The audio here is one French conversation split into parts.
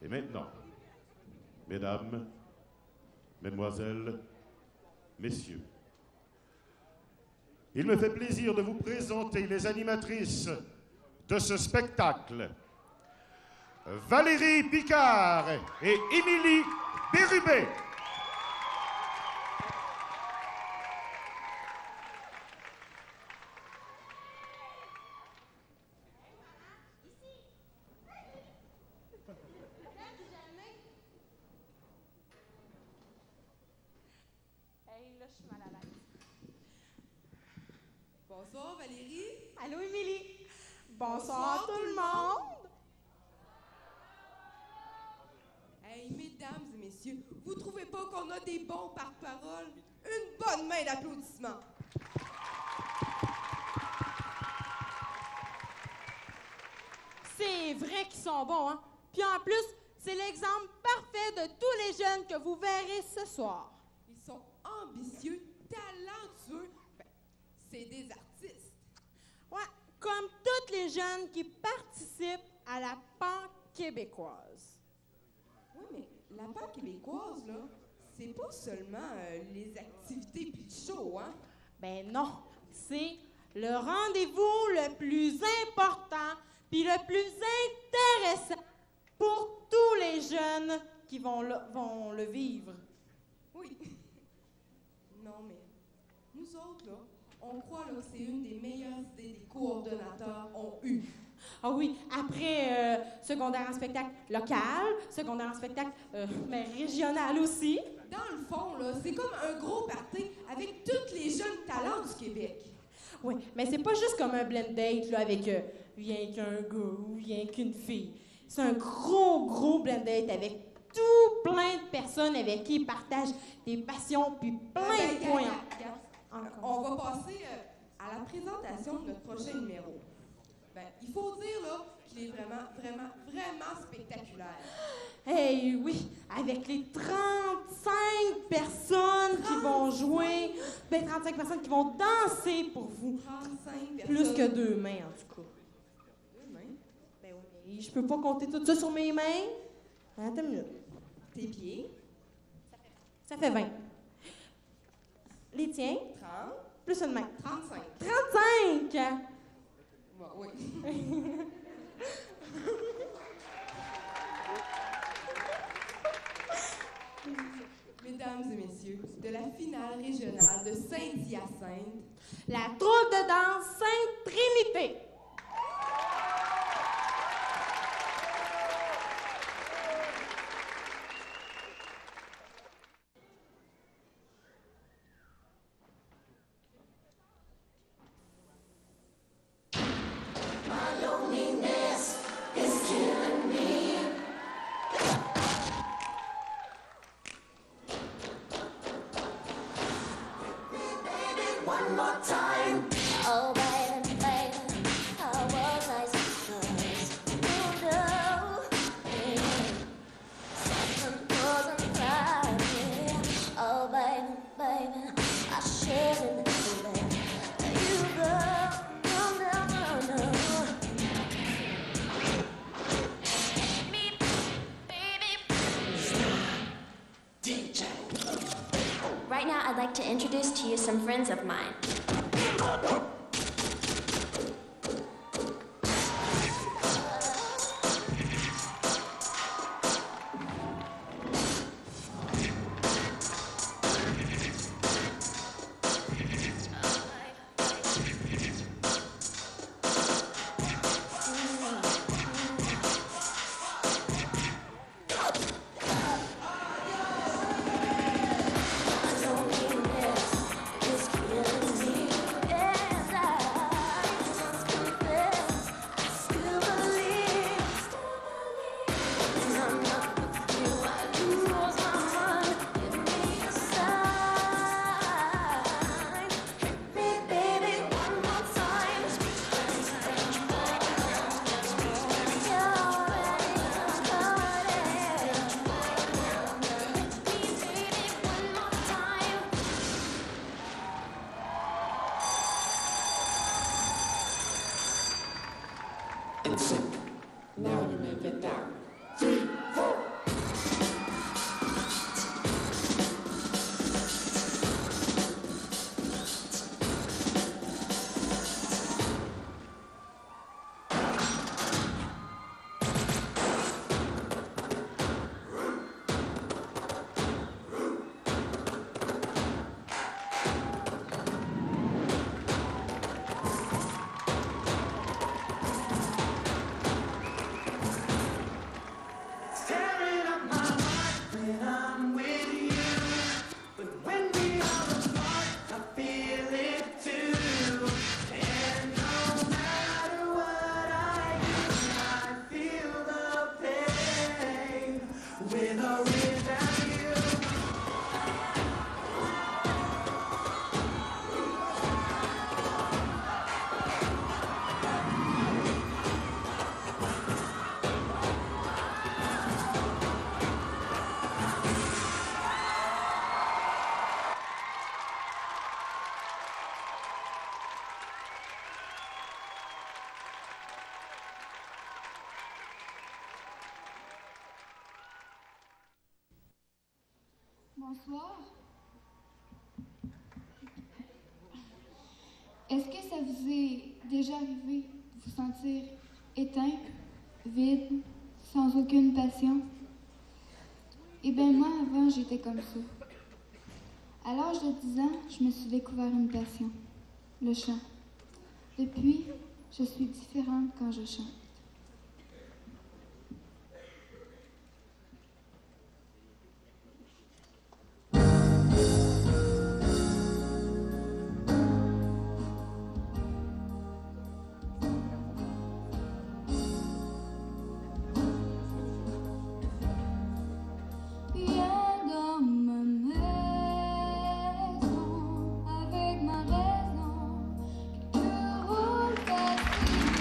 Et maintenant, mesdames, mesdemoiselles, messieurs, il me fait plaisir de vous présenter les animatrices de ce spectacle. Valérie Picard et Émilie Bérubé. Bonsoir Valérie. Allô Émilie. Bonsoir tout le monde. Hey, mesdames et messieurs, vous trouvez pas qu'on a des bons porte-parole? Une bonne main d'applaudissements. C'est vrai qu'ils sont bons, hein? Puis en plus, c'est l'exemple parfait de tous les jeunes que vous verrez ce soir. Ils sont ambitieux, talentueux. Ben, c'est des artistes. Ouais, comme tous les jeunes qui participent à la PAN québécoise. Oui, mais la PAN québécoise, là, c'est pas seulement les activités puis le show, hein? Ben non, c'est le rendez-vous le plus important puis le plus intéressant pour tous les jeunes qui vont le vivre. Oui. Non, mais nous autres, là, on croit là, que c'est une des meilleures idées des coordonnateurs ont eues. Ah oui, après secondaire en spectacle local, secondaire en spectacle mais régional aussi. Dans le fond, là, c'est comme un gros party avec tous les jeunes talents du Québec. Oui, mais c'est pas juste comme un blend date là, avec rien qu'un gars ou rien qu'une fille. C'est un gros blend date avec tout plein de personnes avec qui ils partagent des passions puis plein de points. On va passer à la présentation de notre prochain numéro. Ben, il faut dire là qu'il est vraiment spectaculaire. Hey, oui, avec les 35 personnes qui vont jouer, ben 35 personnes qui vont danser pour vous. 35 personnes. Plus que 2 mains, en tout cas. 2 mains? Ben oui, mais je peux pas compter tout ça sur mes mains. Attends une minute. Tes pieds? Ça fait 20. Les tiens? 30? Plus une main. 35. 35! Oui. Mesdames et messieurs, de la finale régionale de Saint-Hyacinthe, La troupe de danse Sainte-Trinité. Oh, baby, baby, how was I supposed to know? Something wasn't right here. Oh, baby, baby, I shouldn't let you go. No. Me, baby. DJ. Right now, I'd like to introduce to you some friends of mine. Loneliness is killing me. Yes, Bonsoir. Est-ce que ça vous est déjà arrivé de vous sentir éteint, vide, sans aucune passion? Eh bien, moi, avant, j'étais comme ça. À l'âge de 10 ans, je me suis découvert une passion, le chant. Depuis, je suis différente quand je chante. Avec ma raison, quelques rôles faciles.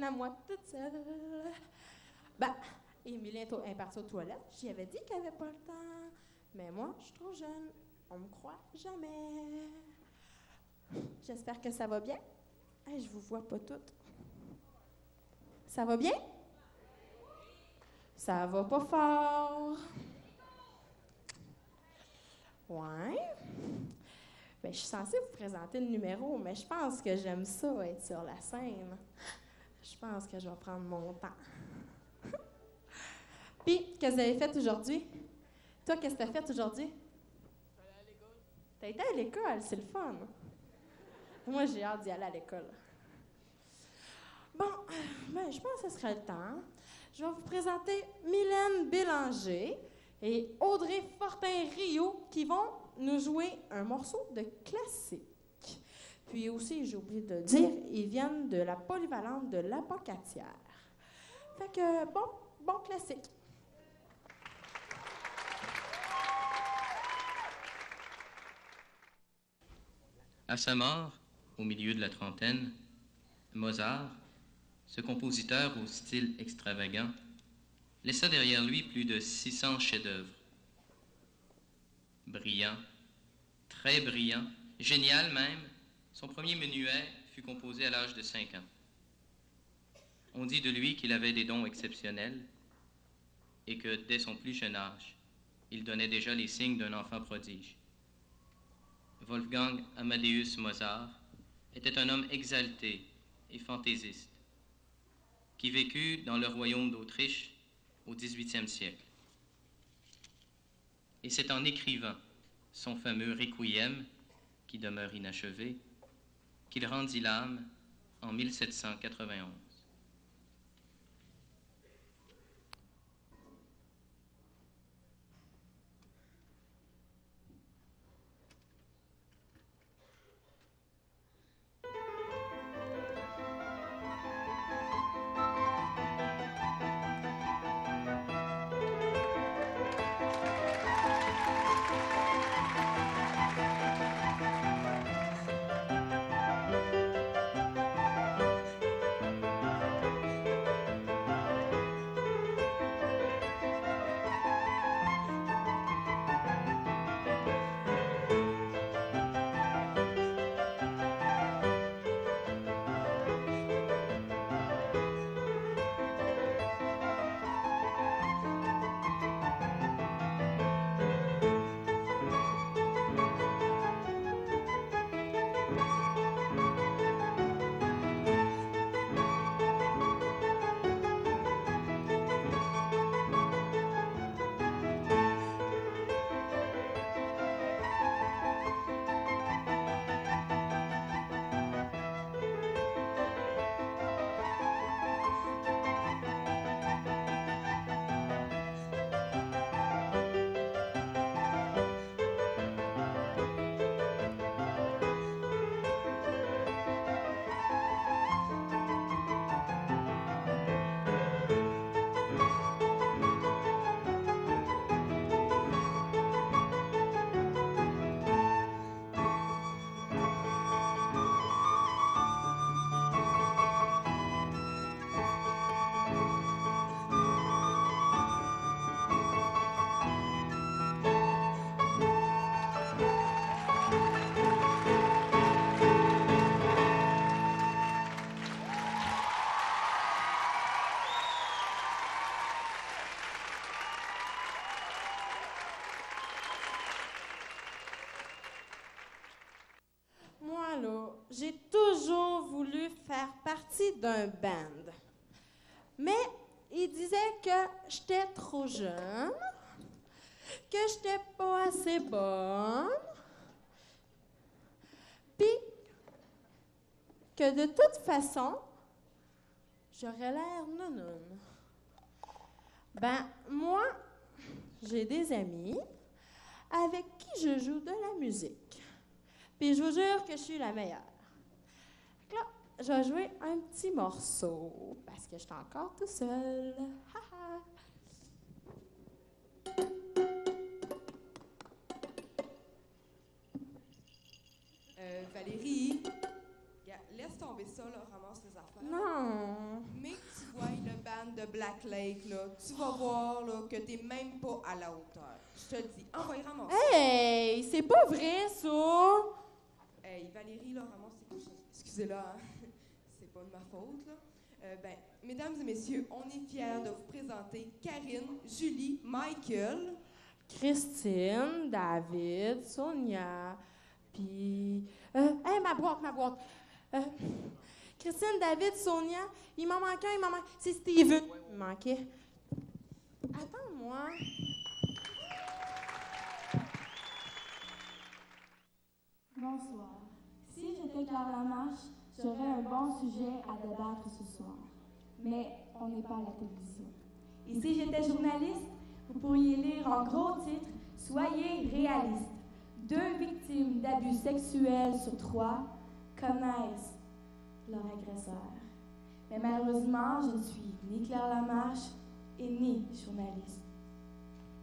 scène à moi toute seule. Ben, Émilie est partie aux toilettes. J'y avais dit qu'elle avait pas le temps. Mais moi, je suis trop jeune. On me croit jamais. J'espère que ça va bien. Hey, je vous vois pas toutes. Ça va bien? Ça va pas fort. Ouais. Ben, je suis censée vous présenter le numéro, mais je pense que j'aime ça, être sur la scène. Je pense que je vais prendre mon temps. Puis, qu'est-ce que vous avez fait aujourd'hui? Toi, qu'est-ce que tu as fait aujourd'hui? Je suis allée à l'école. T'as été à l'école, c'est le fun. Moi, j'ai hâte d'y aller à l'école. Bon, ben, je pense que ce sera le temps. Je vais vous présenter Mylène Bélanger et Audrey Fortin-Rio qui vont nous jouer un morceau de classique. Puis aussi, j'ai oublié de dire, ils viennent de la polyvalente de l'Apocatière. Fait que, bon classique. À sa mort, au milieu de la trentaine, Mozart, ce compositeur au style extravagant, laissa derrière lui plus de 600 chefs-d'œuvre. Brillant, très brillant, génial même, son premier menuet fut composé à l'âge de 5 ans. On dit de lui qu'il avait des dons exceptionnels et que dès son plus jeune âge, il donnait déjà les signes d'un enfant prodige. Wolfgang Amadeus Mozart était un homme exalté et fantaisiste qui vécut dans le royaume d'Autriche au XVIIIe siècle. Et c'est en écrivant son fameux Requiem, qui demeure inachevé, qu'il rendit l'âme en 1791. Moi, là, j'ai toujours voulu faire partie d'un band. Mais il disait que j'étais trop jeune, que j'étais pas assez bonne, puis que de toute façon, j'aurais l'air nounoune. Ben, moi, j'ai des amis avec qui je joue de la musique. Puis je vous jure que je suis la meilleure. Fait que là, je vais jouer un petit morceau parce que je suis encore tout seul. Ha ha! Valérie, laisse tomber ça, là, ramasse les affaires. Non! Black Lake, là, tu vas voir là, que t'es même pas à la hauteur. Je te le dis. Envoie, ramasse. Hey, c'est pas vrai, ça! Hey, Valérie, là, ramasse tes couches. Excusez-la, hein. C'est pas de ma faute, là. Mesdames et messieurs, on est fiers de vous présenter Karine, Julie, Michael. Christine, David, Sonia, puis... hey, ma boîte! Christine, David, Sonia, il m'en manque un, c'est Steven. Il me manquait. Attends-moi. Bonsoir. Si j'étais Claire Lamarche, j'aurais un bon sujet à débattre ce soir. Mais on n'est pas à la télévision. Et si j'étais journaliste, vous pourriez lire en gros titre « Soyez réaliste ». 2 victimes d'abus sexuels sur 3 connaissent leur agresseur. Mais malheureusement, je ne suis ni Claire Lamarche et ni journaliste.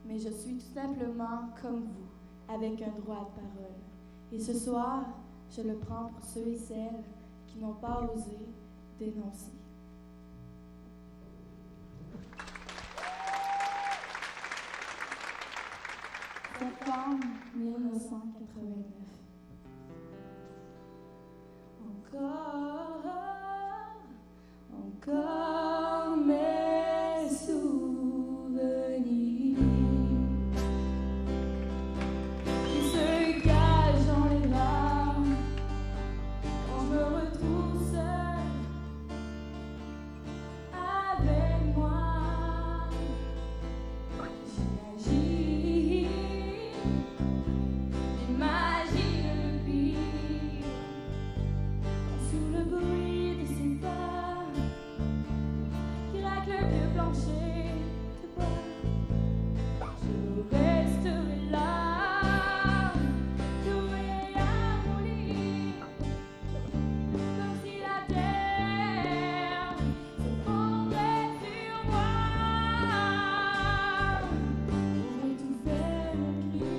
Mais je suis tout simplement comme vous, avec un droit de parole. Et ce soir, je le prends pour ceux et celles qui n'ont pas osé dénoncer. Septembre 1989. Encore mes souvenirs qui se cachent dans les larmes quand je me retrouve seule avec moi. J'imagine le pire sous le bruit de ces pas qui raclent le vieux plancher de bois. Je resterai là, clouée à mon lit, comme si la terre s'effondrait sur moi pour étouffer mon cri.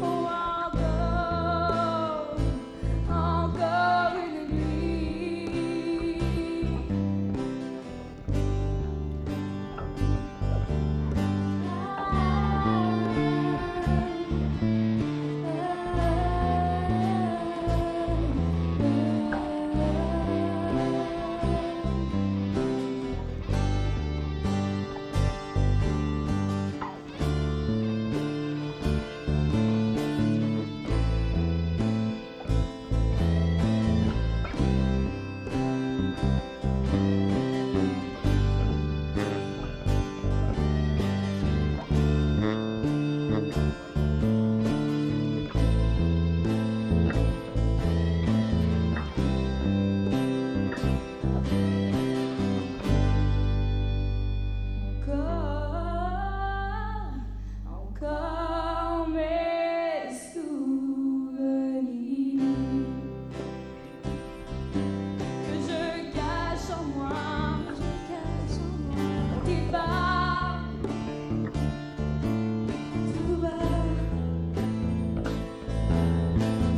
Oh, encore une nuit. Encore mes souvenirs que je cache en moi, qui bat tout bas.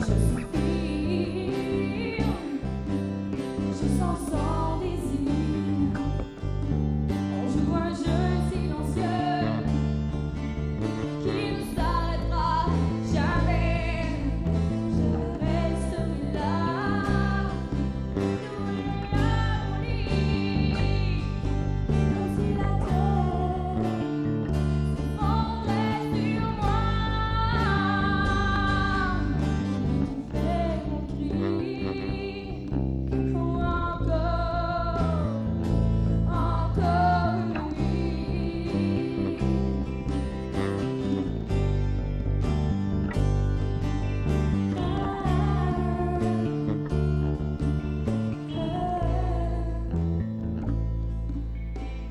Je soupire, je sens son désir. On joue un jeu silencieux qui ne s'arrêtera jamais. Je resterai là, clouée à mon lit, comme si la terre s'effondrait sur moi. J'ai fait mon cri, oh, encore une nuit.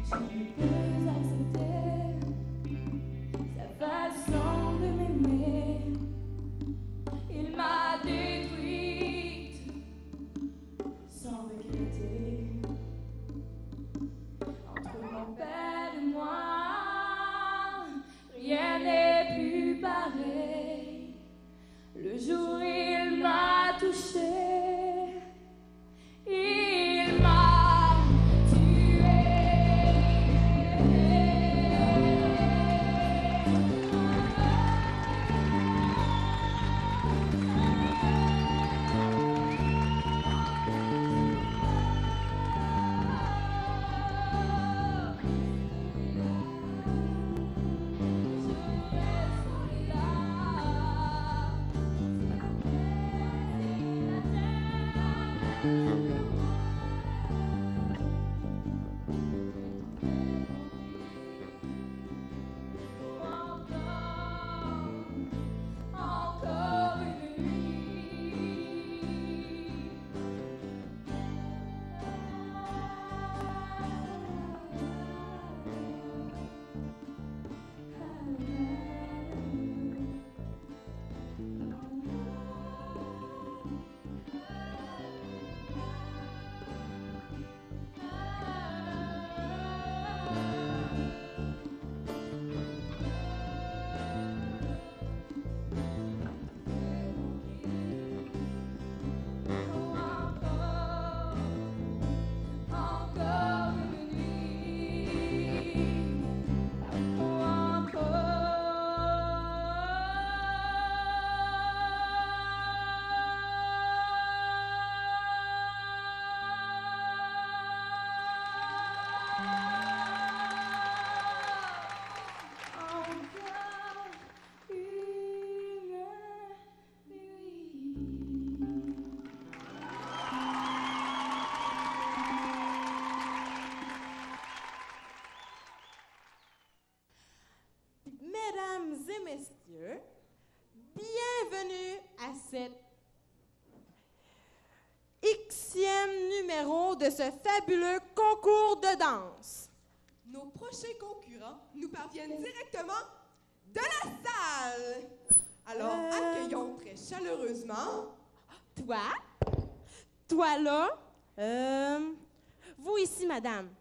Je ne peux accepter sa façon de m'aimer. Il m'a détruite sans regretter. Entre mon père et moi, rien n'est plus pareil. Le jour il m'a touché, il m'a tué. Mesdames et messieurs, bienvenue à cette Xème numéro de ce fabuleux concours de danse. Nos prochains concurrents nous parviennent directement de la salle. Alors, accueillons très chaleureusement... Toi là, vous ici, madame.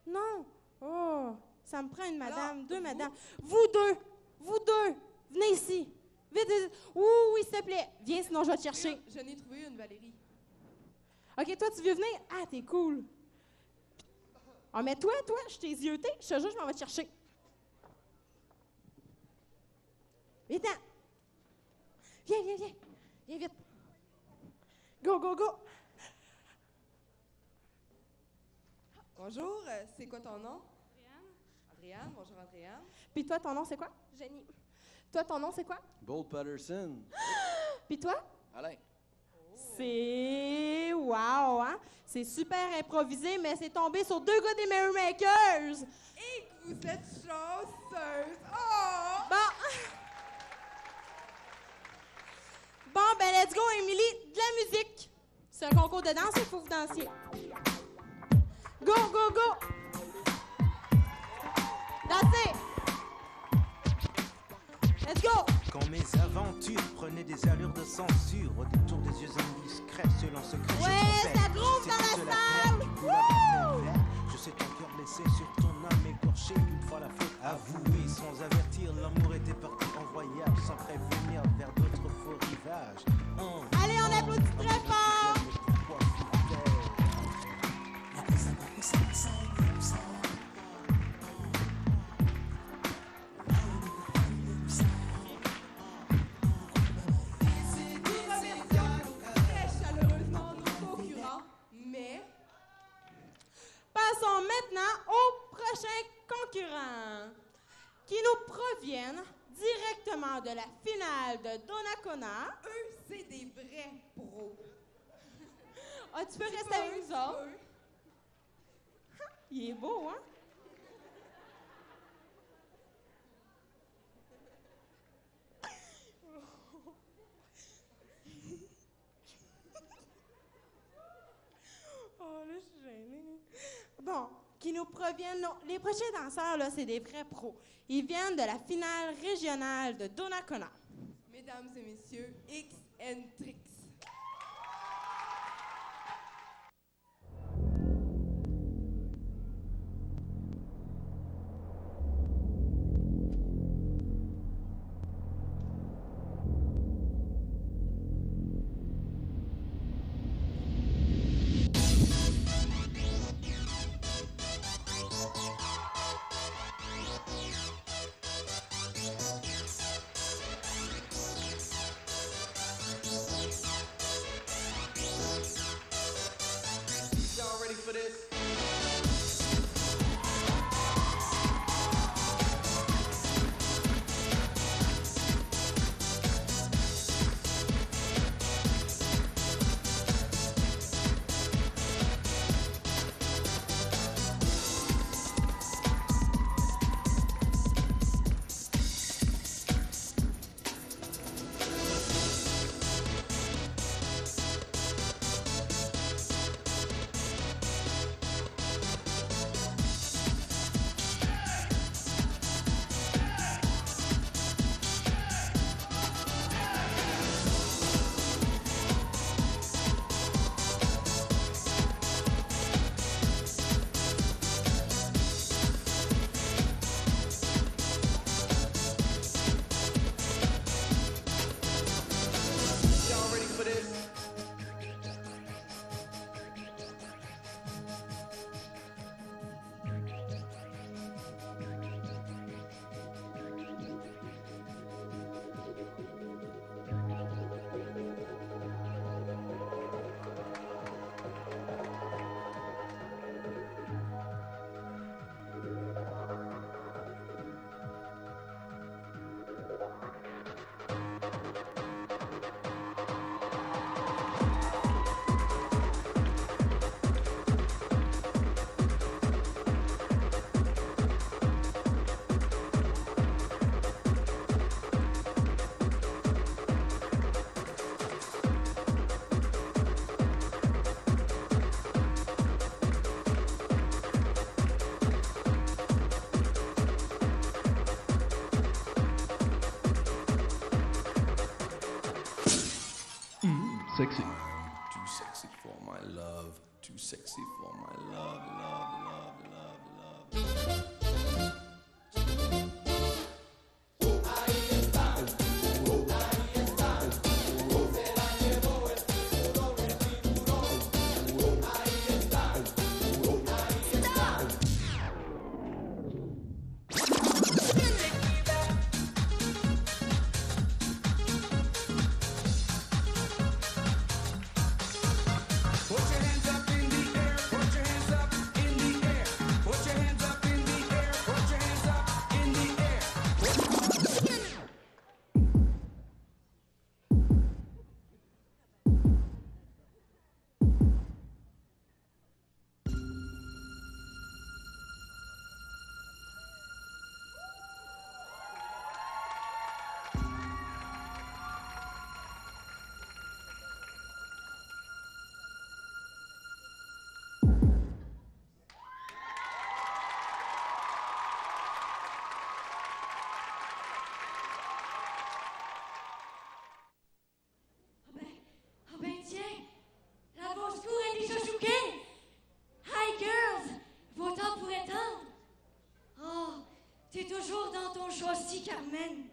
Non, oh, ça me prend une madame, Alors, deux madames. Vous deux, venez ici. Vite, oui, s'il te plaît. Viens, sinon je vais te chercher. Je n'ai trouvé une, Valérie. OK, toi, tu veux venir? Ah, t'es cool. Ah, mais toi, je t'ai zioté. Je te jure, je m'en vais te chercher. Viens. Viens vite. Go. Bonjour, c'est quoi ton nom? Adrienne, bonjour Adrienne. Puis toi, ton nom, c'est quoi? Jenny. Toi, ton nom, c'est quoi? Bolt Patterson. Puis toi? Alain. C'est... Wow, hein? C'est super improvisé, mais c'est tombé sur deux gars des Merrymakers! Et que vous êtes chanceuse! Oh! Bon, ben let's go, Émilie, de la musique! C'est un concours de danse, il faut que vous dansiez. Go! Dansez! Let's go! Quand mes aventures prenaient des allures de censure, au détour des yeux indiscrets, selon secret, Ouais, ça groupe dans la salle! Wouh! Je sais ton cœur blessé sur ton âme écorchée, une fois la faute avouée, sans avertir, l'amour était parti en voyage, sans prévenir vers d'autres faux rivages. Allez, on applaudit très fort! Passons maintenant aux prochains concurrents qui nous proviennent directement de la finale de Donnacona. Eux, c'est des vrais pros. Ah, tu peux rester avec nous autres? Il est beau, hein? Oh, là, je suis gênée. Bon, qui nous proviennent... Non, les prochains danseurs, là, c'est des vrais pros. Ils viennent de la finale régionale de Donnacona. Mesdames et messieurs, X and Trix. sexy. Too sexy for my love. Too sexy for my love, love, love, love, love. Carmen.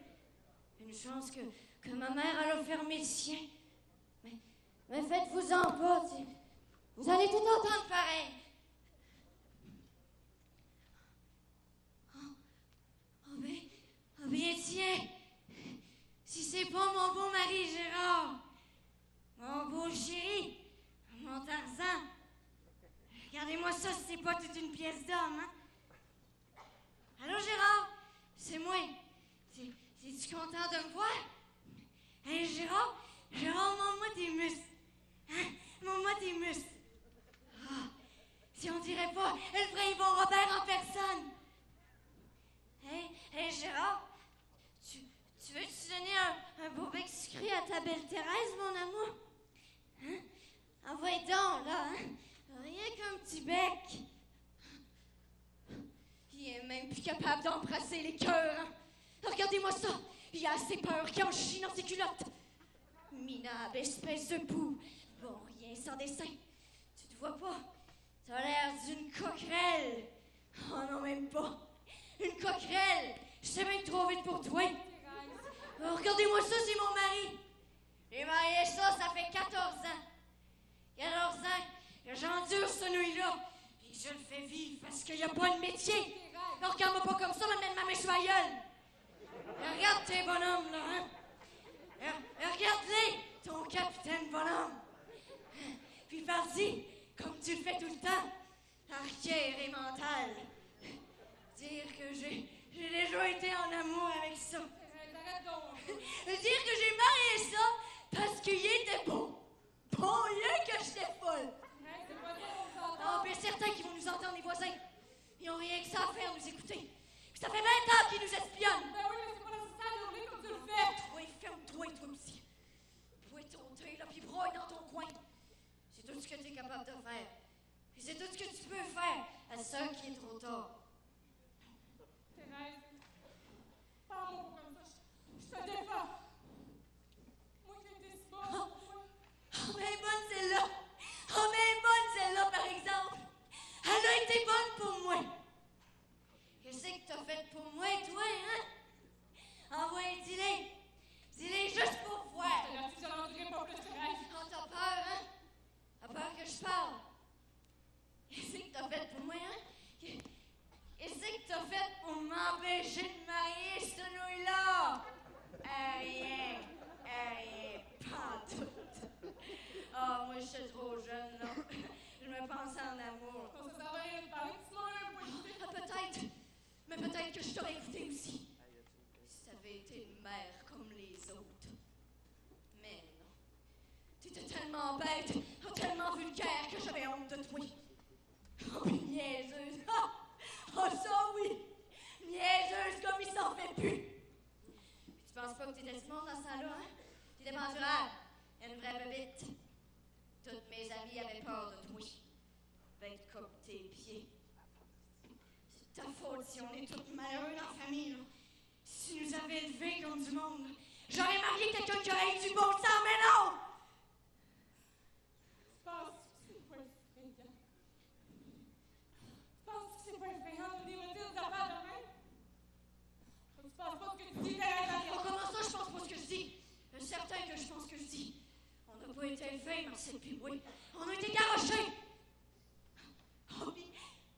Une chance que ma mère elle a fermé le sien. Mais faites-vous-en pas, vous allez tout entendre pareil. Ben tiens, si c'est pas mon beau mari Gérard, mon beau chéri, mon Tarzan, regardez-moi ça, c'est pas toute une pièce d'homme, hein? Allô Gérard, c'est moi. Es-tu content de me voir? Hein, Gérard, montre-moi tes muscles. Hein? Montre-moi tes muscles. Ah, si on dirait pas, elle ferait Yvon Robert en personne. Hein, Gérard, tu veux-tu donner un beau bec sucré à ta belle Thérèse, mon amour? Hein? Envoie donc, là, hein? Rien qu'un petit bec. Il est même plus capable d'embrasser les cœurs, hein? Regardez-moi ça! Il a assez peur qu'il en chie dans ses culottes! Minable, espèce de boue! Bon, rien sans dessin. Tu te vois pas? T'as l'air d'une coquerelle! Oh non, même pas! Une coquerelle! Je sais bien trop vite pour toi! Oh, regardez-moi ça, c'est mon mari! J'ai marié ça fait 14 ans! 14 ans que j'endure ce nouille-là! Puis je le fais vivre parce qu'il n'y a pas de métier! Alors, regarde-moi pas comme ça, maintenant ma mèche sur la gueule! Regarde tes bonhommes, là, hein? Regarde-les, ton capitaine bonhomme. Puis parle-y, comme tu le fais tout le temps, arcade et mental. Dire que j'ai déjà été en amour avec ça. Dire que j'ai marié ça parce qu'il était beau. Bon, rien que j'étais folle. Ah, bien certains qui vont nous entendre, les voisins. Ils n'ont rien que ça à faire, nous écouter. Puis ça fait 20 ans qu'ils nous espionnent. Ben oui, mais c'est pas nécessaire de hurler comme tu le fais. Toi, ferme-toi, toi aussi. Toi, ton thé, là, puis broille dans ton coin. C'est tout ce que tu es capable de faire. Puis c'est tout ce que tu peux faire à ceux qui est trop tard. Thérèse, parle-moi pas comme ça. Je te défends. Moi qui ai été si bonne. Oh, mais bonne celle-là. Oh, mais bonne celle-là, par exemple. Elle a été bonne pour moi. Qu'est-ce que t'as fait pour moi, toi, hein? Envoie, dis-les. Dis-les juste pour voir. Je n'en dirai pas plus, Thérèse. Oh, t'as peur, hein? T'as peur que je parle? Qu'est-ce que t'as fait pour moi, hein? Qu'est-ce que t'as fait pour m'empêcher de marier ce nouille-là? Rien. Pas tout. Oh, moi, je suis trop jeune, là. Je me pensais en amour. Ça sert à rien de parler, tu m'as un peu. Ah, peut-être. Mais peut-être que je t'aurais écouté aussi. Si t'avais été une mère comme les autres. Mais non. T'étais tellement bête, tellement vulgaire que j'avais honte de toi. Oh, puis niaiseuse. Oh, ça oui. Niaiseuse comme il s'en fait plus. Puis tu penses pas que t'étais du monde dans ce temps-là, hein? T'étais pas durable. Une vraie bébite. Toutes mes amies avaient peur de toi. Bête comme tes pieds. C'est ta faute si on est tous malheureux dans la famille, là. Si tu nous avais élevés comme du monde, j'aurais marié quelqu'un qui aurait eu du bon sang, mais non! pas été élevés, Marcel puis moi. On a été garochés. Oh,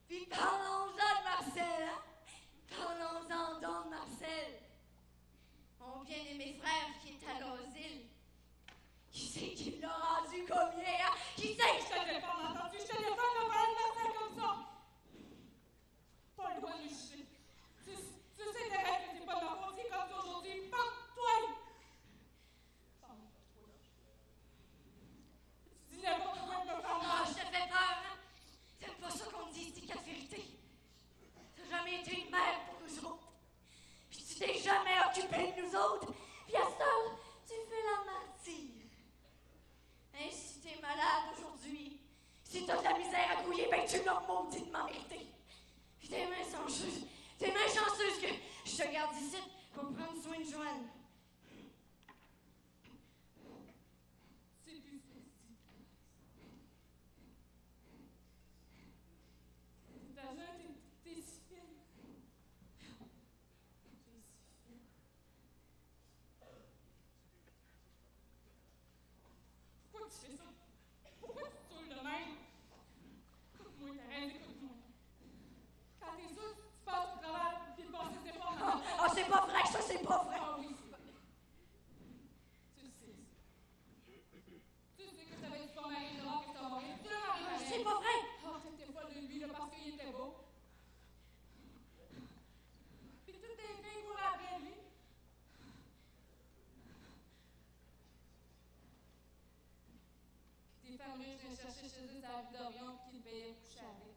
puis parlons-en de Marcel, hein? Parlons-en donc de Marcel. Mon bien-aimé frère qui est à l'asile. Qui c'est qui l'a rendu combien, hein? Qui c'est? Je t'avais pas entendu, je t'avais pas parlé de Marcel comme ça. Pas le droit de me juger. Tu sais, Thérèse, que c'est pas de ma faute, c'est comme ça aujourd'hui. Parle-toi! Tu dis n'importe quoi de me faire Ah, mal. je te fais peur, hein? T'aimes pas ça qu'on te dise tes quatre vérités? T'as jamais été une mère pour nous autres. Puis tu t'es jamais occupé de nous autres. Puis à cette heure, tu fais la martyre. Hein, si t'es malade aujourd'hui, si t'as de la misère à grouiller, ben tu l'as mauditement mérité. Puis t'es malchanceuse que je te garde ici pour prendre soin de Joanne. C'est plus possible. Ta jeune, t'es si fine. T'es si fine. Pourquoi tu fais ça? Pourquoi tu te saoules de même? Écoute-moi, Thérèse, écoute-moi. Quand t'es saoule, tu passes au travail, puis le passé, c'est pas mal. Ah, c'est pas vrai, ça, c'est pas vrai. Ah oui, c'est vrai. Tu le sais. Tu sais que je t'avais dit ton mari dehors, que ça va rien. Tu l'as marié. C'est pas vrai. Oh, t'étais folle de lui, là, parce qu'il était beau. Puis toutes tes filles couraient après lui. Puis tes femmes riches venaient chercher chez eux sa vie d'Orion, puis qu'ils payaient coucher avec.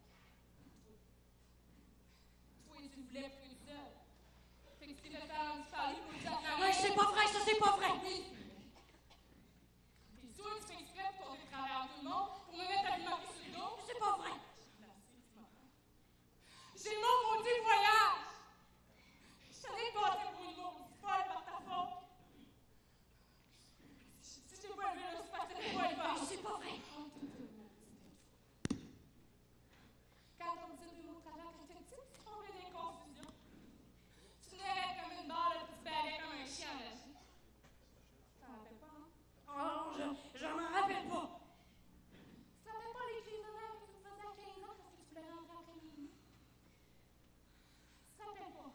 Toi, tu voulais plus seul. Fait que tu t'es fait faire un petit pari pour dire à Ouais, c'est pas vrai, ça, c'est pas vrai. Oui. Puis toi, tu fais exprès pour compter travers tout le monde, pour me mettre à lui marquer sur le dos. C'est pas vrai. J'ai mon maudit voyage! Je t'avais passé pour une maudite folle par ta faute! Si je t'ai pas élevé là, c'est parce que t'étais pas élevée. C'est pas vrai. Quand on me disait de l'autre avant, quand j'étais petite, tu tombais dans les confusions. Tu naissais comme une balle, puis tu bavais comme un chien à la vie. T'en rappelles pas, hein? Oh, je m'en rappelle pas. Tu te rappelles pas les crises de nerfs que tu me faisais à 15 ans parce que tu voulais rentrer après minuit? Tu te rappelles pas?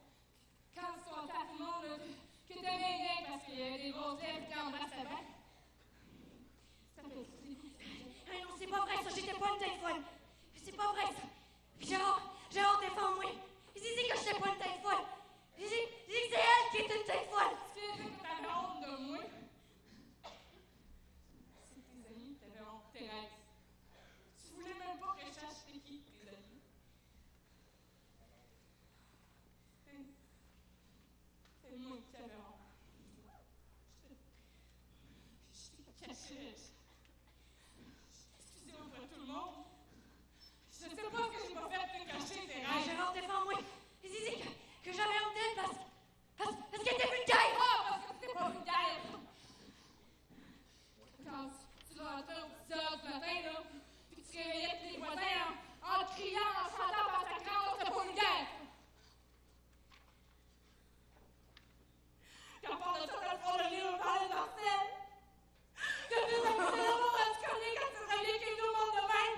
Quand tu comptais à tout le monde là, que t'aimais bien parce qu'il y avait des grosses lèvres qui embrassaient bien? Tu te rappelles pas? Hey, non, c'est pas vrai, ça, j'étais pas une tête folle. C'est pas vrai, ça. Puis Gérard, défends-moi. Il dit que j'étais pas une tête folle. Il dit que c'est elle qui est une tête folle. Tu sais que t'avais honte de moi? C'est tes amis, t'avais honte, Thérèse. Tu voulais même pas que je sache c'était qui, tes amis. C'est moi qui avais honte. Je t'ai caché. Excusez-moi pour tout le monde. Je sais pas ce que j'ai pas fait de te cacher, Hey, Thérèse. Gérard, défends-moi. Il dit que j'avais honte d'elle parce qu'elle était vulgaire. Ah, parce que c'était pas vulgaire! Quand tu rentrais aux 10 heures du matin, là, puis tu réveillais tous les voisins en criant, en chantant par ta grande, c'était pas vulgaire! Quand part de ça, dans le fond de l'île, on parlait de Marcel! De plus, ça me faisait l'amour à se coller quand tu réveillais qu'il nous monde de même!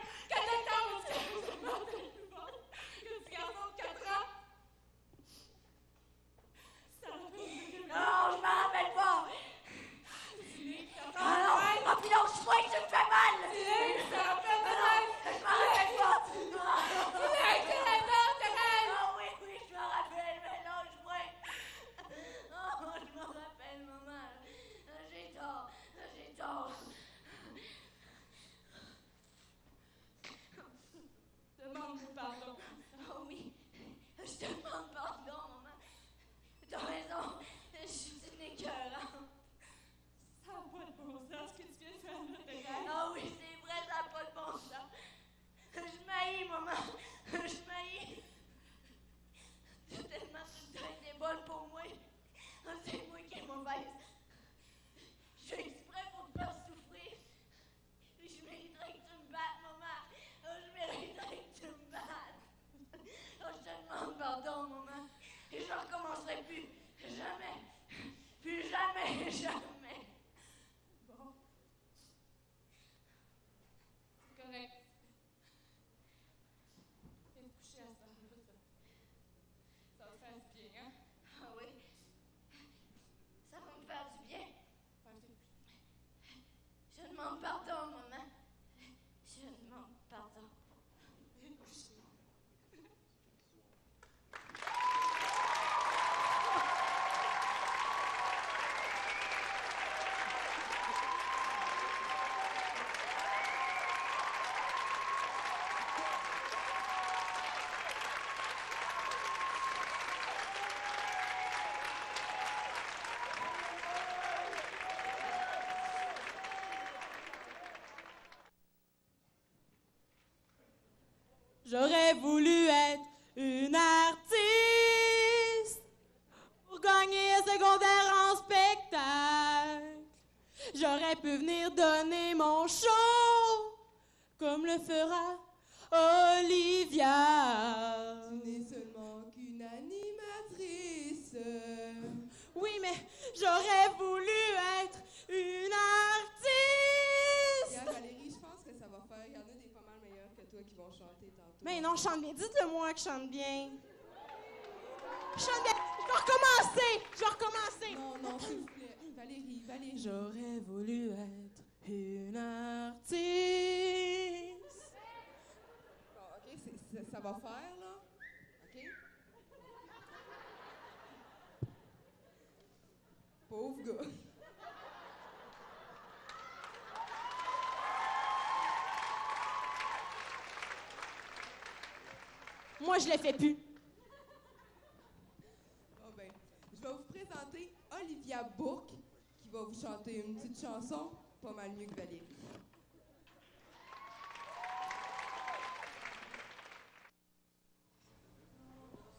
J'aurais voulu être une artiste pour gagner un secondaire en spectacle. J'aurais pu venir donner mon show comme le fera Olivia. Tu n'es seulement qu'une animatrice. Oui, mais j'aurais voulu être une artiste. Regarde, Valérie, je pense que ça va faire. Il y en a des pas mal meilleurs que toi qui vont chanter tantôt. Mais non, je chante bien. Dites-le moi que je chante bien. Je chante bien. Je vais recommencer. Non, s'il vous plaît. Valérie. J'aurais voulu être une artiste. Bon, OK, ça va faire, là. OK? Pauvre gars. Moi, je le fais plus. Bon, ben, je vais vous présenter Olivia Bourque, qui va vous chanter une petite chanson, pas mal mieux que Valérie.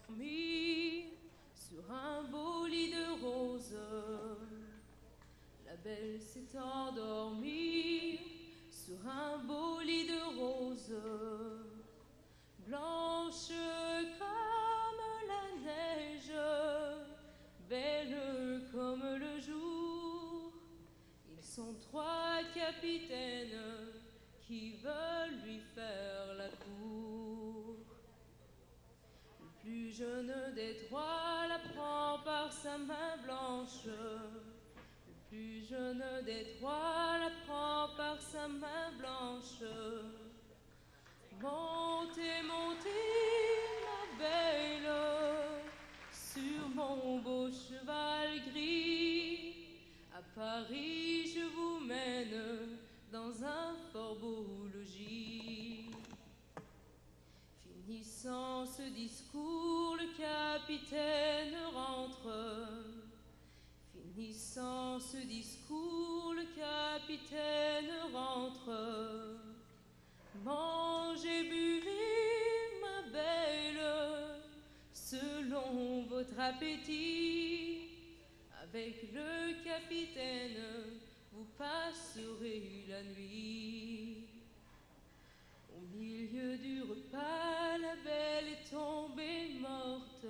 Mis sur un beau lit de roses, la belle s'est endormie sur un beau lit de roses, blanche comme la neige, belle comme le jour. Ils sont trois capitaines qui veulent lui faire la cour. Le plus jeune des trois la prend par sa main blanche. Le plus jeune des trois la prend par sa main blanche. Montez, montez, ma belle, sur mon beau cheval gris. À Paris, je vous mène dans un fort beau logis. Finissant ce discours, le capitaine rentre. Finissant ce discours, le capitaine rentre. Mangez, buvez, ma belle, selon votre appétit. Avec le capitaine, vous passerez la nuit. Au milieu du repas, la belle est tombée morte.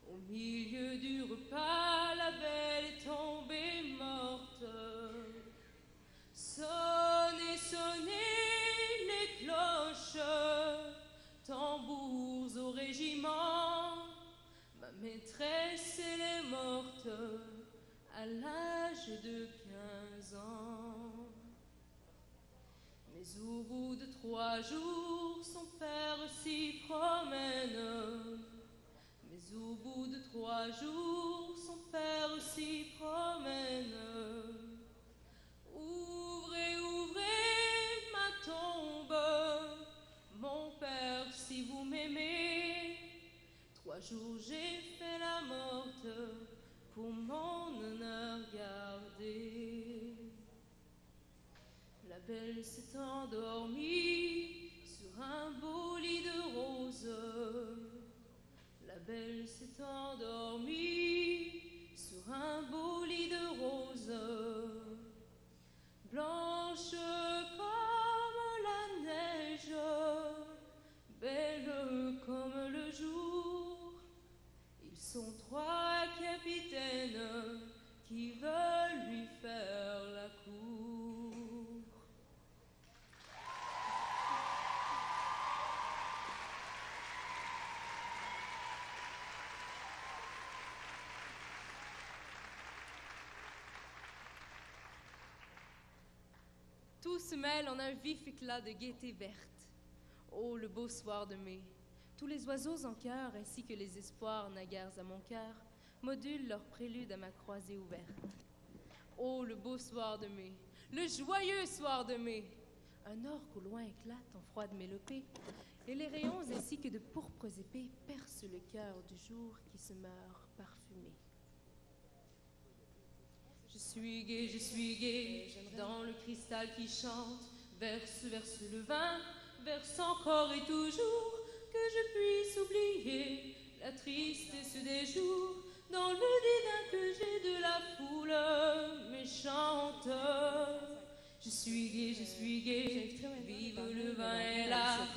Au milieu du repas, la belle est tombée morte. Sonnez, sonnez les cloches, tambours au régiment. Ma maîtresse, elle est morte à l'âge de 15 ans. Mais au bout de 3 jours, son père s'y promène. Mais au bout de 3 jours, son père s'y promène. Ouvrez, ouvrez ma tombe, mon père, si vous m'aimez. 3 jours j'ai fait la morte pour mon honneur garder. La belle s'est endormie sur un beau lit de roses. La belle s'est endormie sur un beau lit de roses. Blanche comme la neige, belle comme le jour. Ils sont 3 capitaines qui veulent lui faire la cour. Tout se mêle en un vif éclat de gaieté verte. Oh, le beau soir de mai! Tous les oiseaux en chœur, ainsi que les espoirs naguères à mon cœur, modulent leur prélude à ma croisée ouverte. Oh, le beau soir de mai! Le joyeux soir de mai! Un orque au loin éclate en froide mélopée, et les rayons ainsi que de pourpres épées percent le cœur du jour qui se meurt parfumé. Je suis gai, dans le cristal qui chante, verse, verse le vin, verse encore et toujours que je puisse oublier la tristesse des jours dans le dédain que j'ai de la foule méchante. Je suis gai, vive le vin et l'art.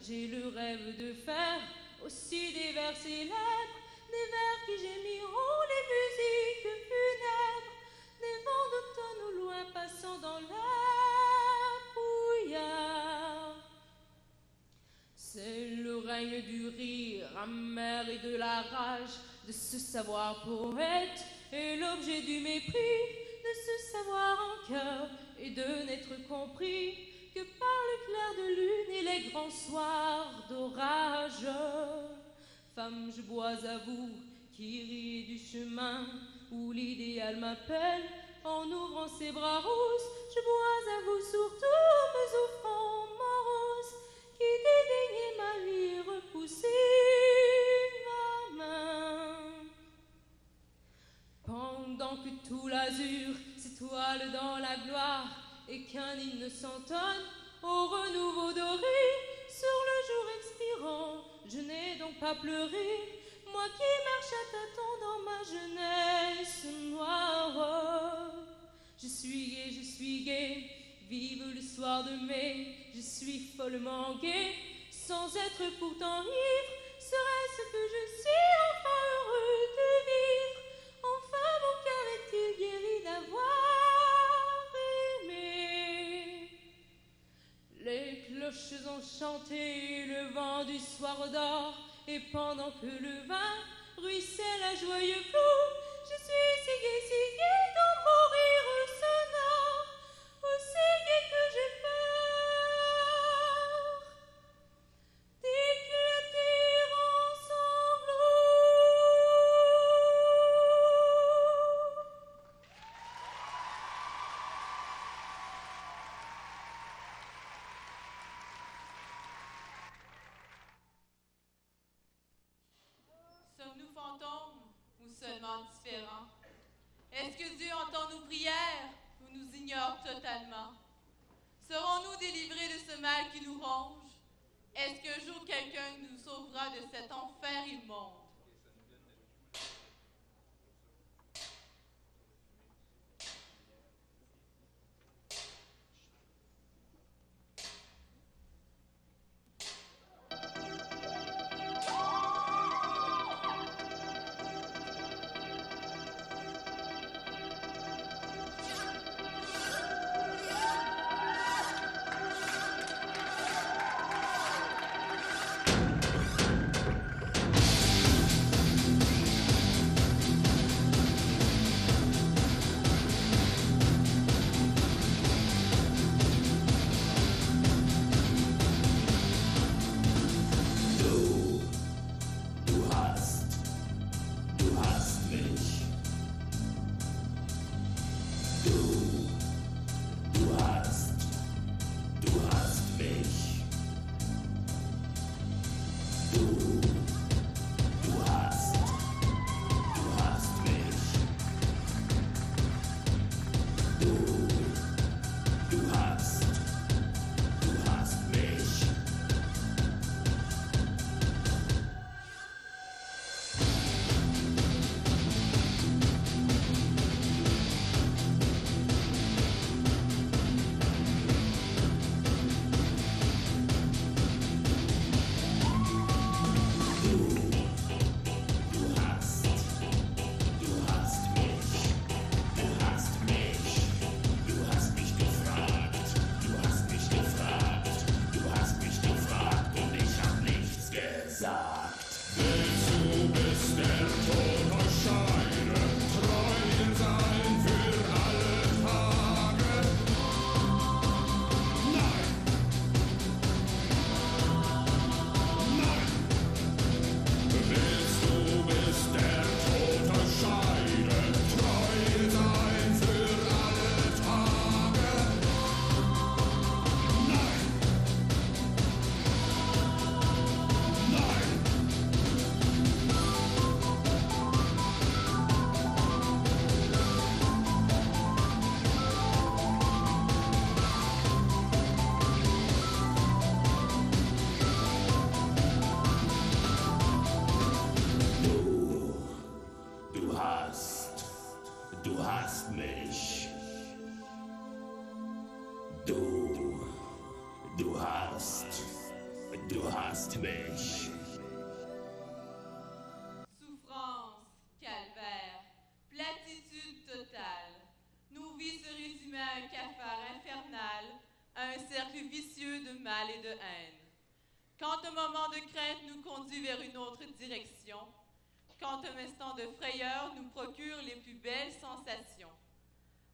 J'ai le rêve de faire aussi des vers célèbres, des vers qui gémiront les musiques funèbres, des vents d'automne au loin passant dans l'air brouillard. C'est le règne du rire amer et de la rage, de ce savoir poète et l'objet du mépris, de ce savoir en cœur et de n'être compris que par le clair de lune et les grands soirs d'orage. Femme, je bois à vous qui riez du chemin où l'idéal m'appelle en ouvrant ses bras roses. Je bois à vous surtout mes offrandes moroses qui dédaignez ma vie repousser ma main. Pendant que tout l'azur s'étoile dans la gloire et qu'un hymne s'entonne au renouveau doré sur le jour expirant, je n'ai donc pas pleuré, moi qui marche à tâtons dans ma jeunesse noire. Je suis gai, vive le soir de mai, je suis follement gai, sans être pourtant ivre, serait-ce que je suis enfin heureux de vivre. Enfin mon cœur est-il guéri d'avoir aimé. Les cloches ont chanté le vent du soir d'or, et pendant que le vin ruisselle à joyeux flots, je suis si gai dans mon rire sonore, aussi gai que j'ai peur d'éclater en sanglots. Sommes-nous fantômes ou seulement différents? Est-ce que Dieu entend nos prières ou nous ignore totalement? Serons-nous délivrés de ce mal qui nous ronge? Est-ce qu'un jour quelqu'un nous sauvera de cet enfer immonde? Du hast mich. Du hast mich. Souffrance, calvaire, platitude totale. Nos vies se résumaient à un cafard infernal, à un cercle vicieux de mal et de haine. Quand un moment de crainte nous conduit vers une autre direction, quand un instant de frayeur nous procure les plus belles sensations,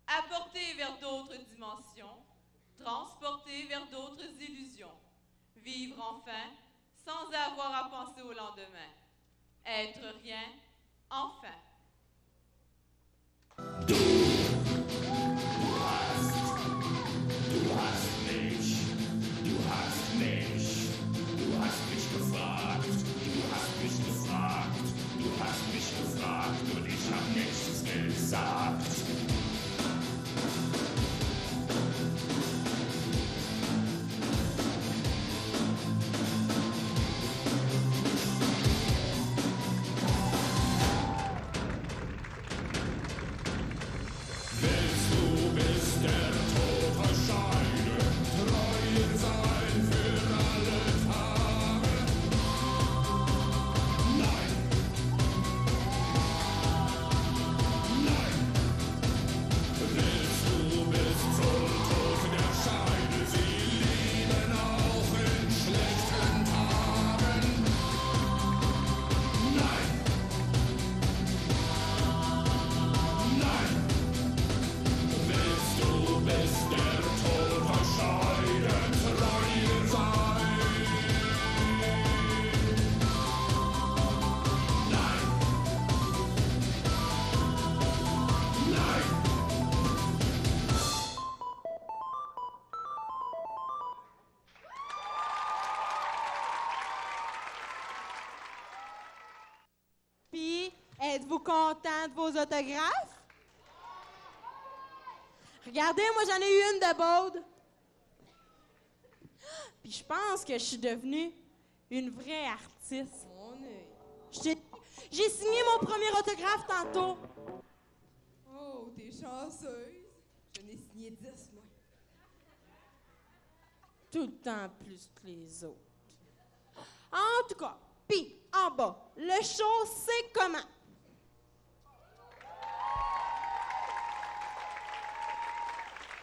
apporté vers d'autres dimensions, transporté vers d'autres illusions, vivre enfin sans avoir à penser au lendemain, être rien, enfin. Du hast mich. Du hast mich. Du hast mich gefragt. Du hast mich gefragt. Du hast mich gefragt und ich hab nichts gesagt. Êtes-vous content de vos autographes? Regardez, moi j'en ai eu une de Baude. Puis je pense que je suis devenue une vraie artiste. J'ai signé mon premier autographe tantôt. Oh, t'es chanceuse. J'en ai signé 10, moi. Tout le temps plus que les autres. En tout cas, puis en bas, le show, c'est comment?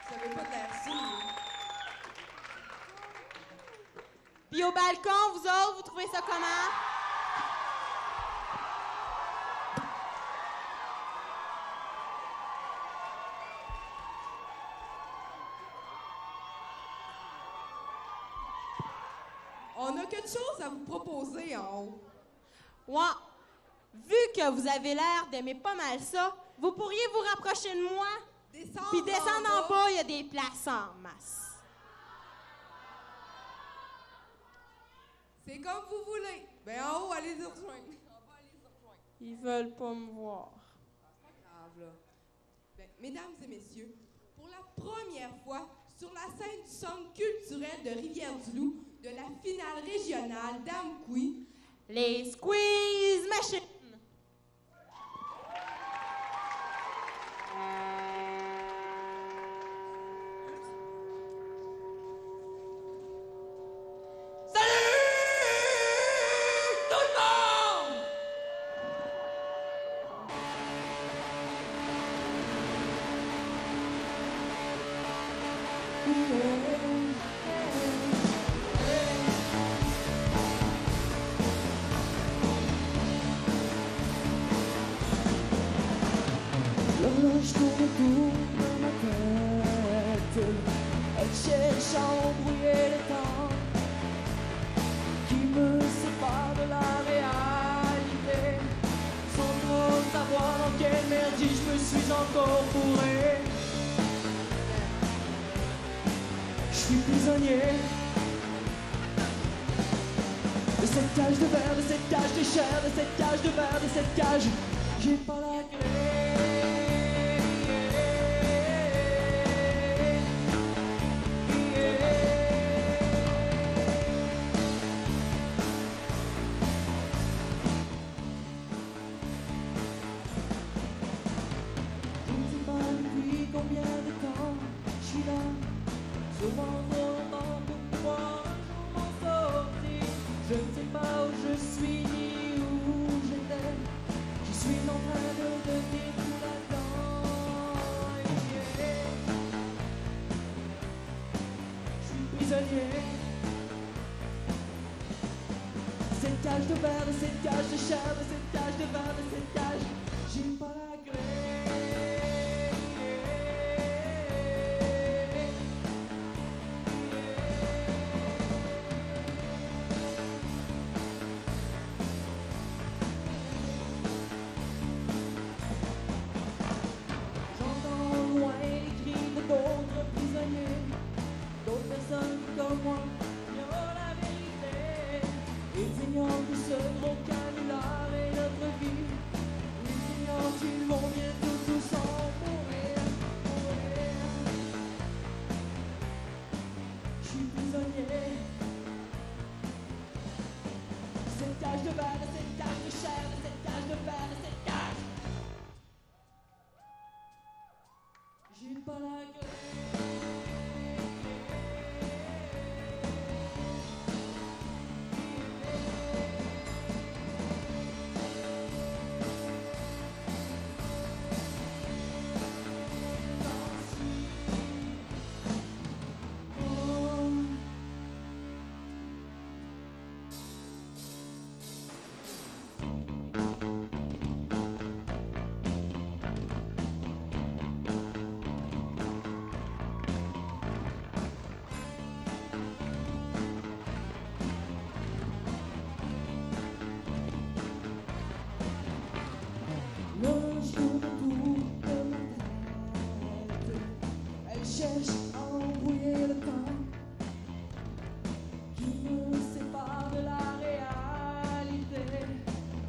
Vous avez pas de l'air sûr. Puis au balcon, vous autres, vous trouvez ça comment? On a quelque chose à vous proposer en haut. Ouais. Vu que vous avez l'air d'aimer pas mal ça, vous pourriez vous rapprocher de moi? Puis descendre en bas, il y a des places en masse. C'est comme vous voulez. Ben en haut, allez-y rejoindre. En bas, allez-y rejoindre. Ils veulent pas me voir. C'est pas grave, là. Ben, mesdames et messieurs, pour la première fois, sur la scène du Centre culturel de Rivière-du-Loup, de la finale régionale d'Amqui, les Squeeze Machines. L'horloge tourne autour de ma tête. Elle cherche à embrouiller les temps qui me séparent de la réalité. Sans trop savoir dans quelle merdier je me suis encore fourré. Je suis prisonnier de cette cage de verre, de cette cage de chair, de cette cage de verre, de cette cage. J'ai pas la clé. prisonnier. Cette cage de verre, de cette cage de chair, de cette cage de verre, de cette cage, j'ai pas la clé. J'entends loin les cris de d'autres prisonniers, d'autres personnes comme moi ignorent la vérité. Ils ignorent que ce gros canular est notre vie. Ils ignorent qu'ils vont bientôt tous en mourir, mourir. Je suis prisonnier. Cette cage de verre, de cette cage de chair, de cette cage de verre, de cette cage. J'ai pas la gueule. L'ange tourne autour de ma tête. Elle cherche à embrouiller le temps qui me sépare de la réalité.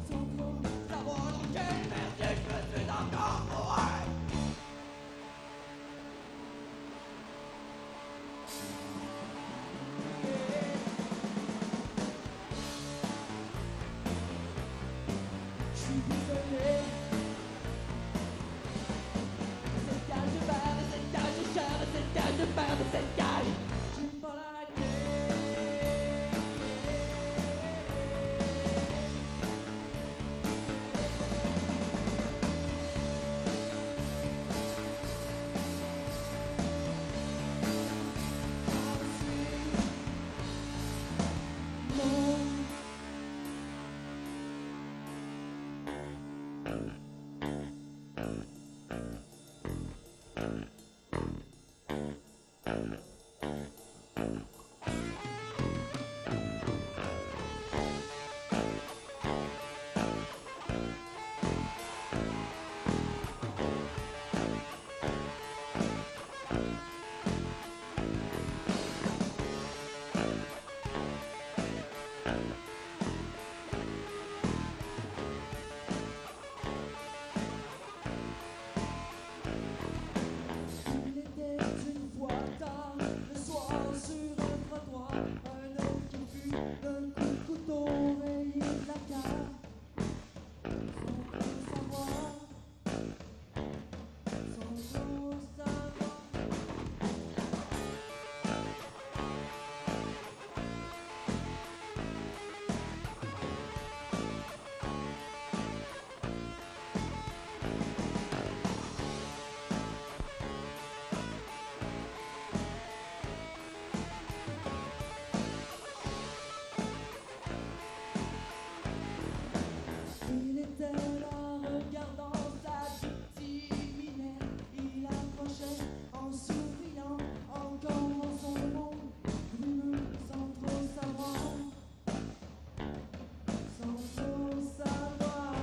Sans trop savoir dans quelle merde je me fais encore mourir. Je suis désolé. Cette cage de verre, de cette cage de chair, de cette cage de verre, de cette cage, j'ai pas la clé. Il était une fois tard, le soir sur un trottoir, un homme qui fut d'un coup de couteau rayé de la cave. Sans trop savoir, sans trop savoir. Il était là regardant sa victime minette. Il approchait en souriant, encore dans son monde, brumeux, sans trop savoir, sans trop savoir.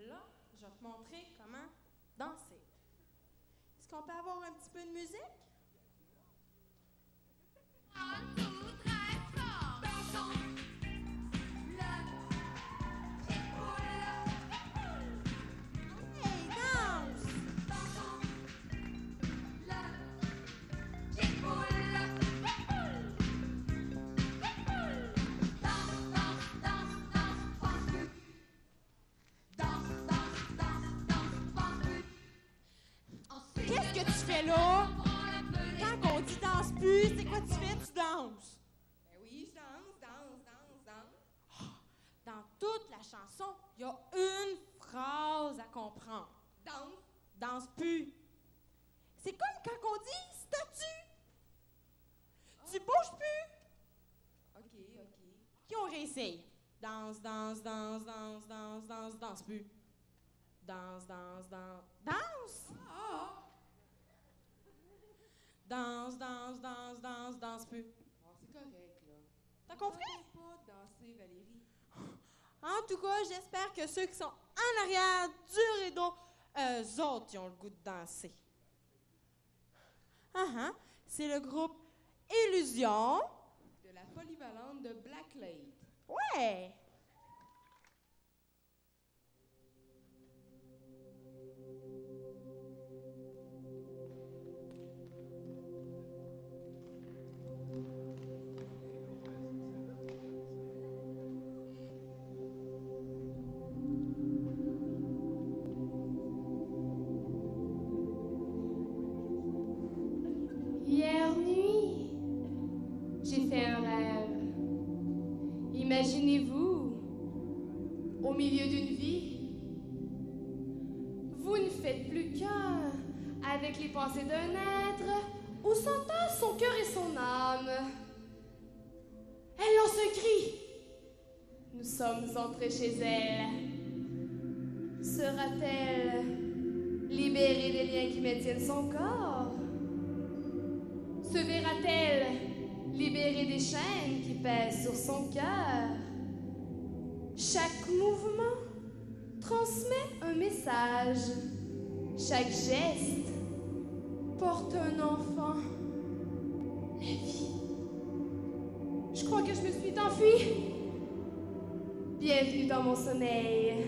là, je vais te montrer comment danser. Est-ce qu'on peut avoir un petit peu de musique? Qu'est-ce que tu fais là? Quand on dit danse plus, c'est quoi tu fais? Tu danses. Ben oui, je danse. Dans toute la chanson, il y a une phrase à comprendre. Danse. Danse plus. C'est comme quand on dit statue. Tu bouges plus. OK. Qui on réessaye? Danse plus. Danse. Danse? Danse plus. Oh, c'est correct, là. T'as compris? Pas danser, Valérie. En tout cas, j'espère que ceux qui sont en arrière du rideau, eux autres, ils ont le goût de danser. C'est le groupe Illusion. De la polyvalente de Blacklade. Ouais! Hier nuit, j'ai fait un rêve. Imaginez-vous, au milieu d'une vie, vous ne faites plus qu'un avec les pensées d'un être où s'entassent son cœur et son âme. Elle lance un cri. Nous sommes entrés chez elle. Sera-t-elle libérée des liens qui maintiennent son corps? Se verra-t-elle libérée des chaînes qui pèsent sur son cœur? Chaque mouvement transmet un message. Chaque geste porte un enfant. La vie. Je crois que je me suis enfuie. Bienvenue dans mon sommeil.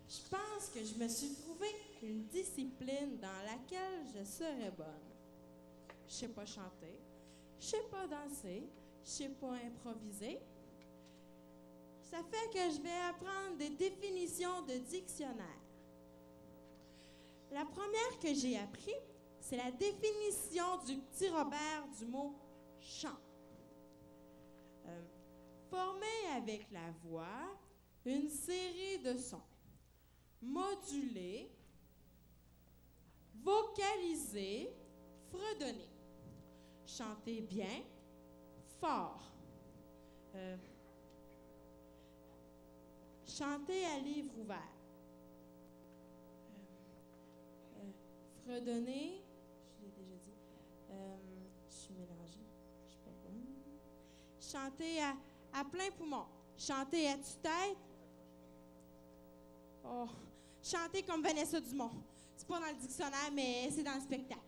Je pense que je me suis trouvé une discipline dans laquelle je serais bonne. Je sais pas chanter, je sais pas danser, je sais pas improviser. Ça fait que je vais apprendre des définitions de dictionnaire. La première que j'ai appris, c'est la définition du petit Robert du mot « chant ». Former avec la voix une série de sons, modulés, vocalisés, fredonnés. Chanter bien, fort. Chanter à livre ouvert. Fredonner, je l'ai déjà dit. Je suis mélangée, je suis pas bonne. Chanter à plein poumon. Chanter à tue-tête. Oh, chanter comme Vanessa Dumont. C'est pas dans le dictionnaire, mais c'est dans le spectacle.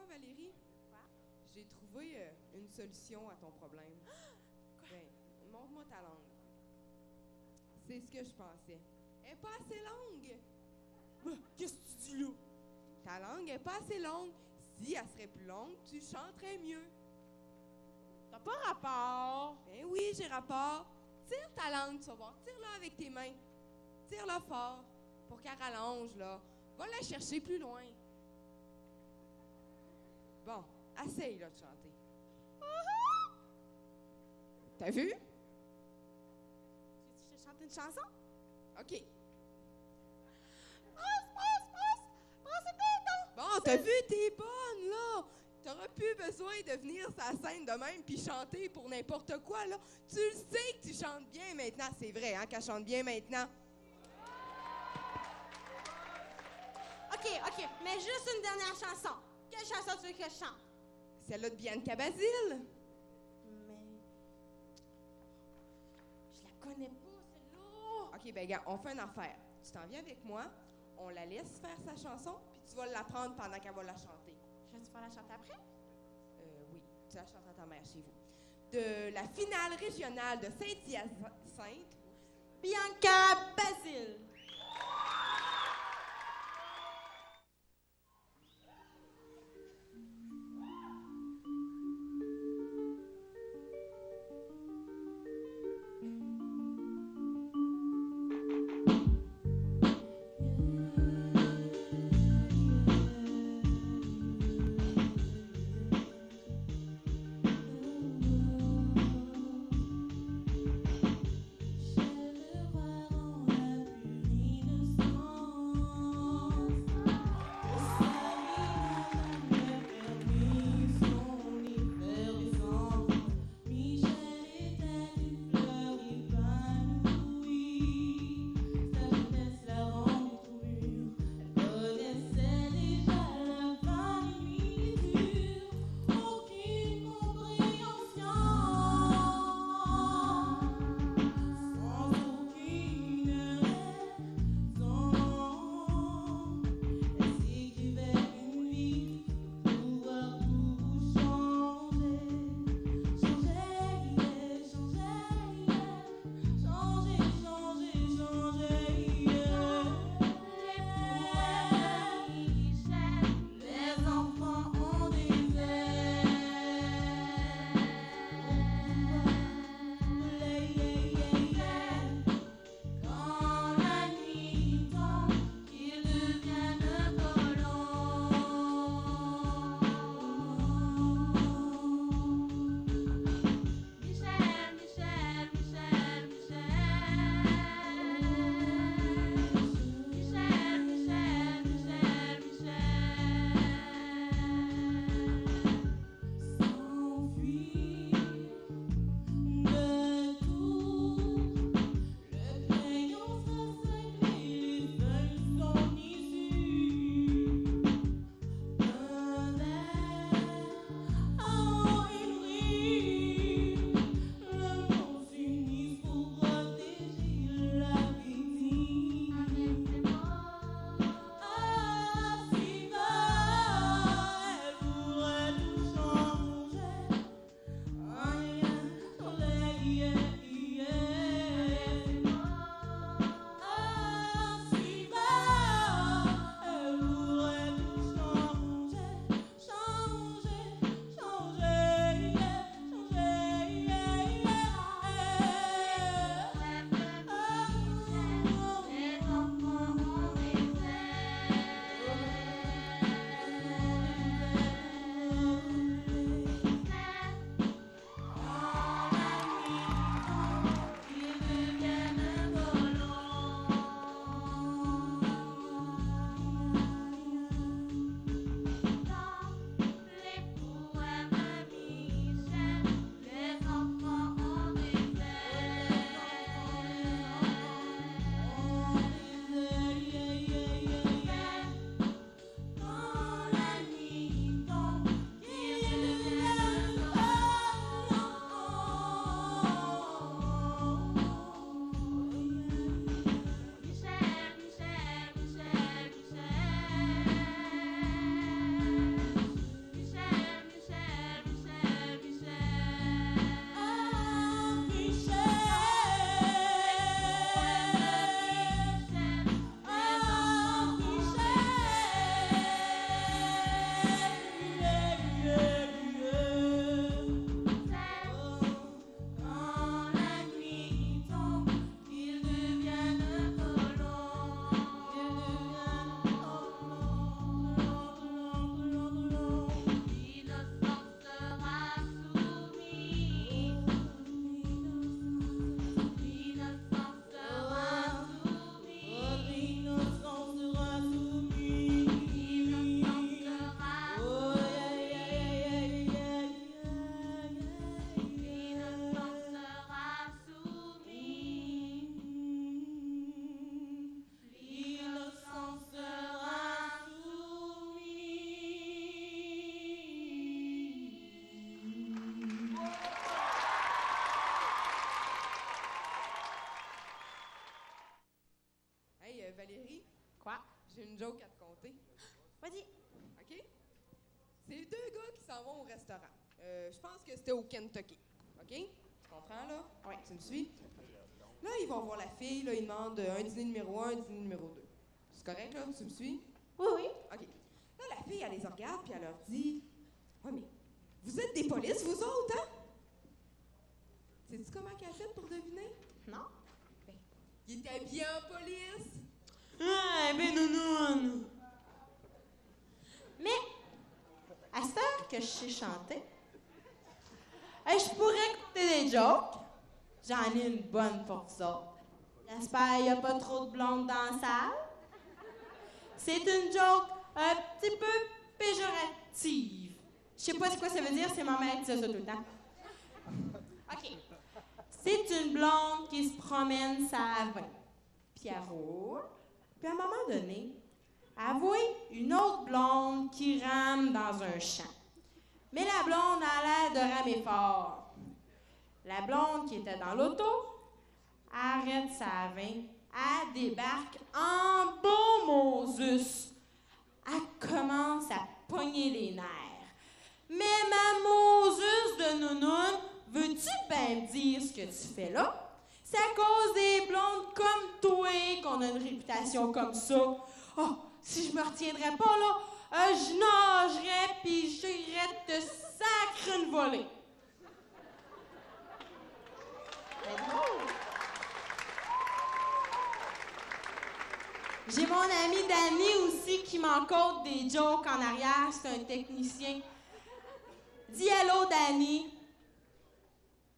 Valérie? J'ai trouvé une solution à ton problème. Ben, montre-moi ta langue. C'est ce que je pensais. Elle est pas assez longue. Qu'est-ce que tu dis là? Ta langue est pas assez longue. Si elle serait plus longue, tu chanterais mieux. T'as pas rapport. Ben oui, j'ai rapport. Tire ta langue, tu vas voir. Tire-la avec tes mains. Tire-la fort pour qu'elle rallonge, là. Va la chercher plus loin. Bon, essaye, là, de chanter. T'as vu? Tu veux chanter une chanson? OK. Passe, Bon, t'as vu, t'es bonne, là. T'auras plus besoin de venir sur la scène de même puis chanter pour n'importe quoi, là. Tu le sais que tu chantes bien maintenant. C'est vrai, hein, qu'elle chante bien maintenant. OK, mais juste une dernière chanson. Quelle chanson tu veux que je chante? Celle-là de Bianca Basile. Mais... je la connais pas, celle-là. OK, ben gars, on fait une affaire. Tu t'en viens avec moi, on la laisse faire sa chanson, puis tu vas l'apprendre pendant qu'elle va la chanter. Je vais-tu faire la chanter après? Oui, tu la chantes à ta mère chez vous. De la finale régionale de Saint-Hyacinthe, Bianca Basile. Je ne croirais Valérie. Quoi? J'ai une joke à te conter. Vas-y. OK? C'est deux gars qui s'en vont au restaurant. Je pense que c'était au Kentucky. OK? Tu comprends, là? Oui. Tu me suis? Là, ils vont voir la fille. Là, ils demandent un dîner numéro 1, un dîner numéro 2. C'est correct, là? Tu me suis? Oui, oui. OK. Là, la fille, elle les regarde, puis elle leur dit... Ouais, mais vous êtes des polices, vous autres, hein? Sais-tu comment qu'elle a fait pour deviner? Non. Ben, il était habillé en police. Ah, ben nounoun! Mais, à cette heure que je sais chanter, je pourrais écouter des jokes. J'en ai une bonne pour vous autres. J'espère qu'il n'y a pas trop de blondes dans la salle. C'est une joke un petit peu péjorative. Je sais pas ce que ça veut dire, c'est ma mère qui dit ça tout le temps. OK. C'est une blonde qui se promène sa vin. Puis elle roule. Puis à un moment donné, elle voit une autre blonde qui rame dans un champ. Mais la blonde a l'air de ramer fort. La blonde qui était dans l'auto arrête sa vin. Elle débarque en beau Moses. Elle commence à pogner les nerfs. Mais ma Moses de nounoun, veux-tu bien me dire ce que tu fais là? C'est à cause des blondes comme toi qu'on a une réputation comme ça. Oh, si je me retiendrais pas là, je nagerais puis j'irais te sacrer une volée. C'est drôle. J'ai mon ami Danny aussi qui m'en compte des jokes en arrière. C'est un technicien. Dis allô, Danny.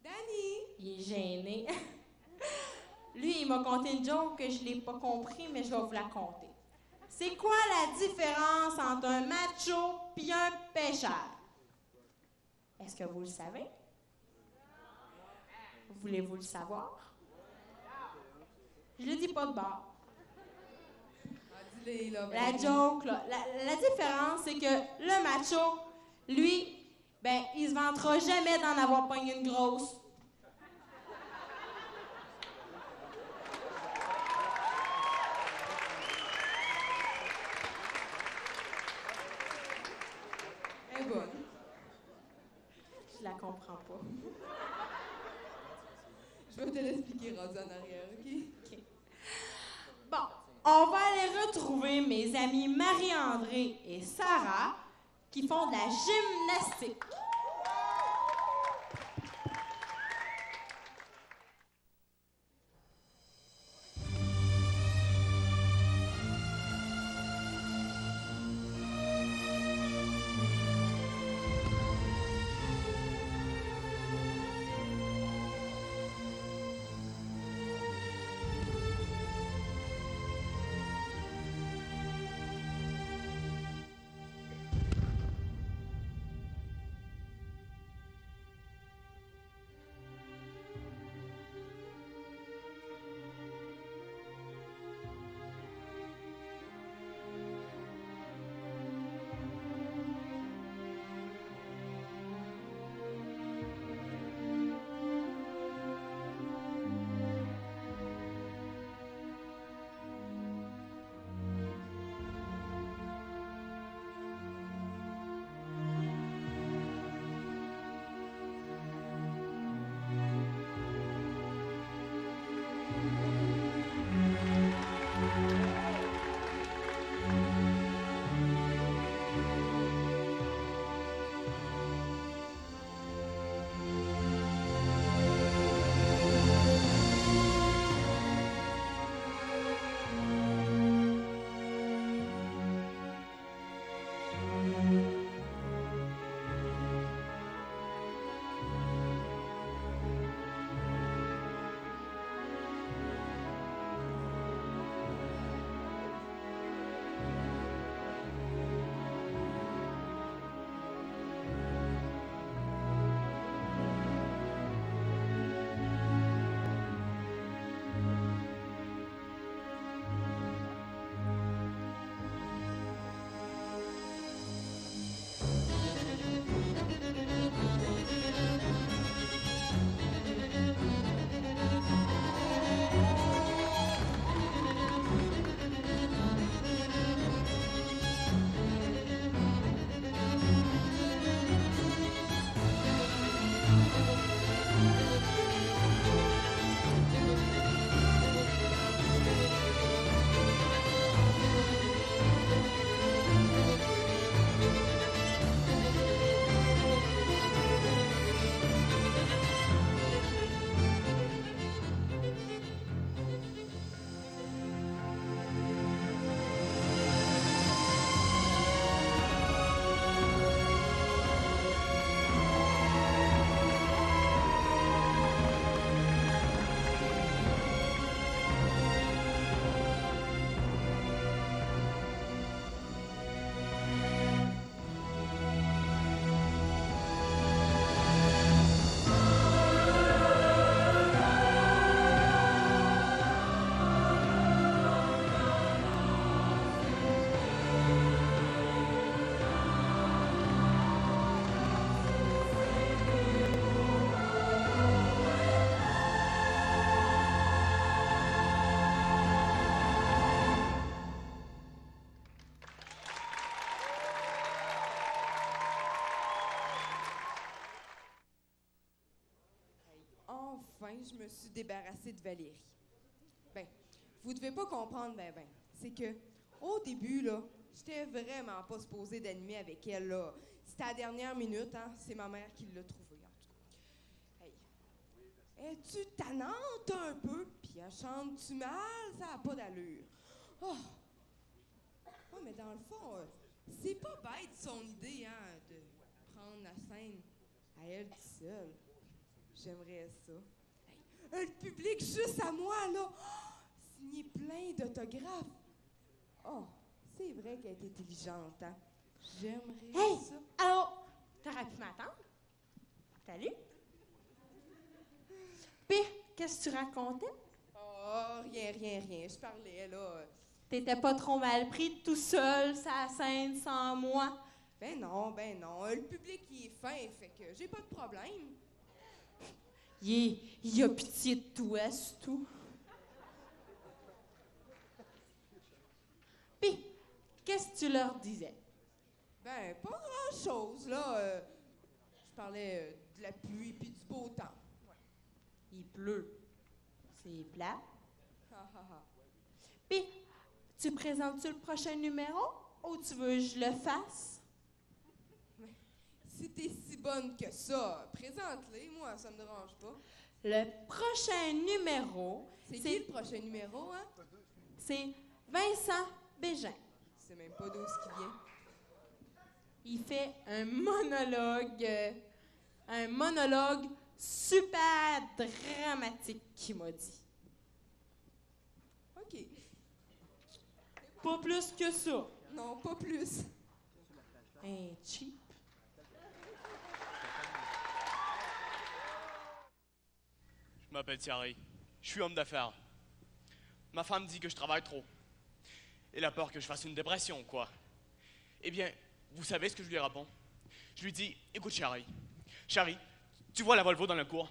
Danny! Il est gêné. Lui, il m'a conté une joke que je l'ai pas compris, mais je vais vous la conter. C'est quoi la différence entre un macho et un pêcheur? Est-ce que vous le savez? Voulez-vous le savoir? Je le dis pas de bord. Dis-les, là. La joke, là. La différence, c'est que le macho, lui, ben, il se vantera jamais d'en avoir pogné une grosse. Elle est bonne. Je la comprends pas. Je vais te l'expliquer, rendu en arrière, OK? Bon, on va aller retrouver mes amis Marie-André et Sarah qui font de la gymnastique. je me suis débarrassée de Valérie. Ben, vous devez pas comprendre, ben. C'est que, au début, là, j'étais vraiment pas supposée d'animer avec elle, là. C'était à la dernière minute, hein. C'est ma mère qui l'a trouvée, en tout cas. Hey. Es-tu tannante un peu? Puis elle chante-tu mal? Ça n'a pas d'allure. Oh! Ouais, mais dans le fond, c'est pas bête son idée, hein, de prendre la scène à elle toute seule. J'aimerais ça. Hey, le public juste à moi, là! Oh, signé plein d'autographes. Oh, c'est vrai qu'elle est intelligente, hein? J'aimerais ça. Alors, t'aurais pu m'attendre? Salut? Puis, qu'est-ce que tu racontais? Oh, rien. Je parlais, là. T'étais pas trop mal pris tout seul, sa scène, sans moi? Ben non. Le public, il est fin, fait que j'ai pas de problème. Il a pitié de toi, c'est tout. Puis, qu'est-ce que tu leur disais? Ben, pas grand-chose, là. Je parlais de la pluie puis du beau temps. Ouais. Il pleut. C'est plat. Ha. Puis, tu présentes-tu le prochain numéro ou tu veux que je le fasse? Mais si t'es si bonne que ça, présente-les, moi, ça me dérange pas. Le prochain numéro... C'est qui le prochain numéro, hein? C'est Vincent Bégin. Je sais même pas d'où ce qui vient. Il fait un monologue super dramatique, qu'il m'a dit. OK. Pas plus que ça. Non, pas plus. Un cheap. Je m'appelle Thierry. Je suis homme d'affaires. Ma femme dit que je travaille trop. Elle a peur que je fasse une dépression, quoi. Eh bien, vous savez ce que je lui réponds? Je lui dis, écoute, Charlie, tu vois la Volvo dans la cour?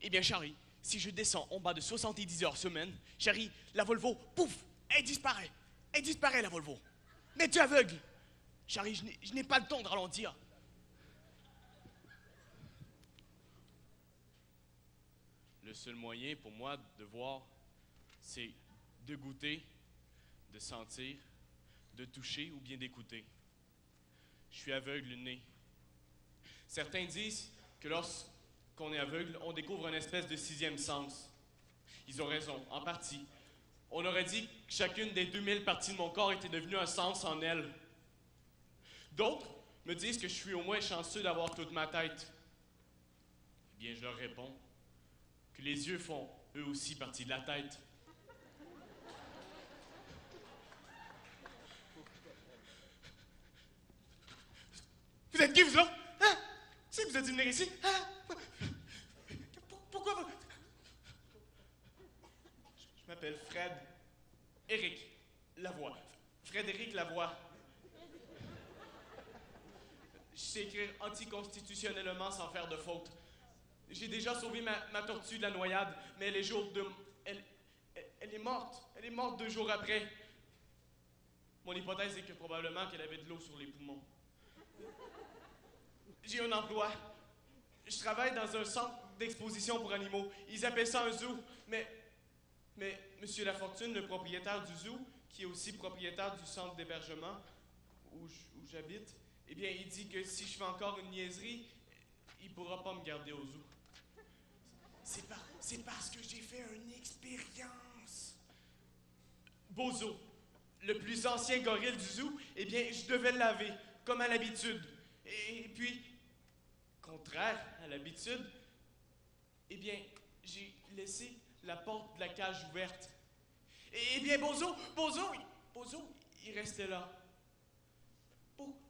Eh bien, Charlie, si je descends en bas de 70 heures semaine, Charlie, la Volvo, pouf, elle disparaît. Elle disparaît, la Volvo. Mais tu es aveugle. Charlie, je n'ai pas le temps de ralentir. Le seul moyen pour moi de voir, c'est de goûter, de sentir, de toucher ou bien d'écouter. Je suis aveugle-né. Certains disent que lorsqu'on est aveugle, on découvre une espèce de sixième sens. Ils ont raison, en partie. On aurait dit que chacune des 2000 parties de mon corps était devenue un sens en elle. D'autres me disent que je suis au moins chanceux d'avoir toute ma tête. Eh bien, je leur réponds que les yeux font eux aussi partie de la tête. Vous êtes qui, vous, là? Hein? Si vous êtes dû venir ici? Hein? Pourquoi vous... Je m'appelle Frédéric Lavoie. Frédéric Lavoie. Je sais écrire anticonstitutionnellement sans faire de faute. J'ai déjà sauvé ma tortue de la noyade, mais elle est morte. Elle est morte 2 jours après. Mon hypothèse est que probablement qu'elle avait de l'eau sur les poumons. J'ai un emploi. Je travaille dans un centre d'exposition pour animaux. Ils appellent ça un zoo. Mais Monsieur Lafortune, le propriétaire du zoo, qui est aussi propriétaire du centre d'hébergement où j'habite, eh bien, il dit que si je fais encore une niaiserie, il pourra pas me garder au zoo. C'est parce que j'ai fait une expérience. Bozo, le plus ancien gorille du zoo, eh bien, je devais le laver, comme à l'habitude. Et puis, contraire à l'habitude, eh bien, j'ai laissé la porte de la cage ouverte. Eh bien, Bozo, il restait là.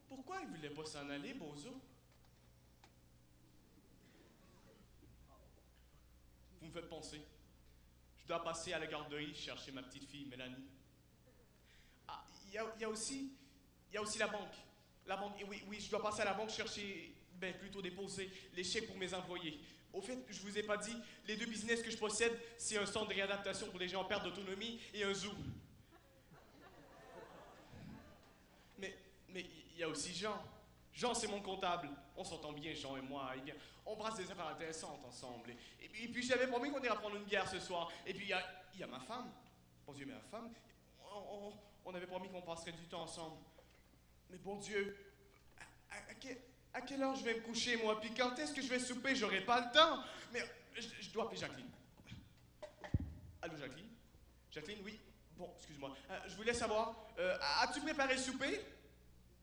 Pourquoi il voulait pas s'en aller, Bozo? Vous me faites penser. Je dois passer à la garderie chercher ma petite fille, Mélanie. Ah, il y a aussi la banque. La banque, oui, je dois passer à la banque chercher, plutôt déposer les chèques pour mes employés. Au fait, je vous ai pas dit, les 2 business que je possède, c'est un centre de réadaptation pour les gens en perte d'autonomie et un zoo. Mais il y a aussi Jean. Jean, c'est mon comptable. On s'entend bien, Jean et moi. Eh bien, on brasse des affaires intéressantes ensemble. Et puis, j'avais promis qu'on irait prendre une bière ce soir. Et puis, il y a ma femme. Bon Dieu, mais ma femme, on avait promis qu'on passerait du temps ensemble. Mais bon Dieu, à quelle heure je vais me coucher, moi? Puis quand est-ce que je vais souper? J'aurai pas le temps. Mais je dois appeler Jacqueline. Allô, Jacqueline? Jacqueline, oui? Bon, excuse-moi. Je voulais savoir, as-tu préparé le souper?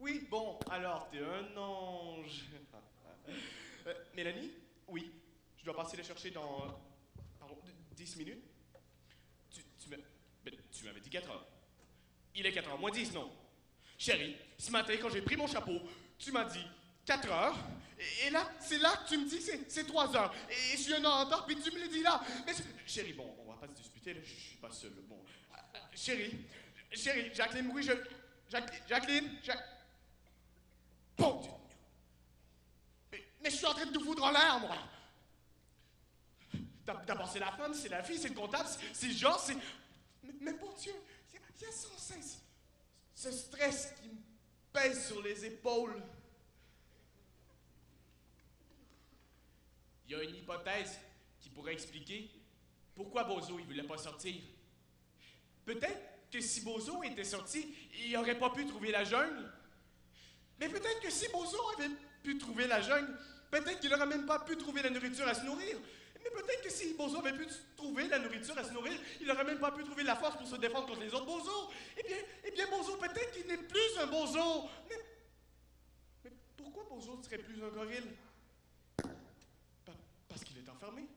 Oui, bon, alors, t'es un ange. Mélanie? Oui. Je dois passer la chercher dans... Pardon, 10 minutes? Tu m'avais dit 4 heures. Il est 4 heures, moins 10, non? Chérie, ce matin, quand j'ai pris mon chapeau, tu m'as dit 4 heures, et là, c'est là que tu me dis que c'est 3 heures. Et je suis un heure en retard, puis tu me le dis là. Mais chérie, bon, on va pas se disputer, là, je suis pas seul. Bon, chérie, Jacqueline, oui, Jacqueline, bon Dieu. Mais je suis en train de tout foutre en l'air, moi. D'abord, c'est la femme, c'est la fille, c'est le comptable, c'est le genre, c'est... Mais bon Dieu, il y a sans cesse ce stress qui me pèse sur les épaules. Il y a une hypothèse qui pourrait expliquer pourquoi Bozo il voulait pas sortir. Peut-être que si Bozo était sorti, il n'aurait pas pu trouver la jungle. Mais peut-être que si Bozo avait pu trouver la jungle, peut-être qu'il n'aurait même pas pu trouver la nourriture à se nourrir. Mais peut-être que si Bozo avait pu trouver la nourriture à se nourrir, il n'aurait même pas pu trouver la force pour se défendre contre les autres Bozos. Eh bien, Bozo, peut-être qu'il n'est plus un Bozo. Mais pourquoi Bozo ne serait plus un gorille? Parce qu'il est enfermé.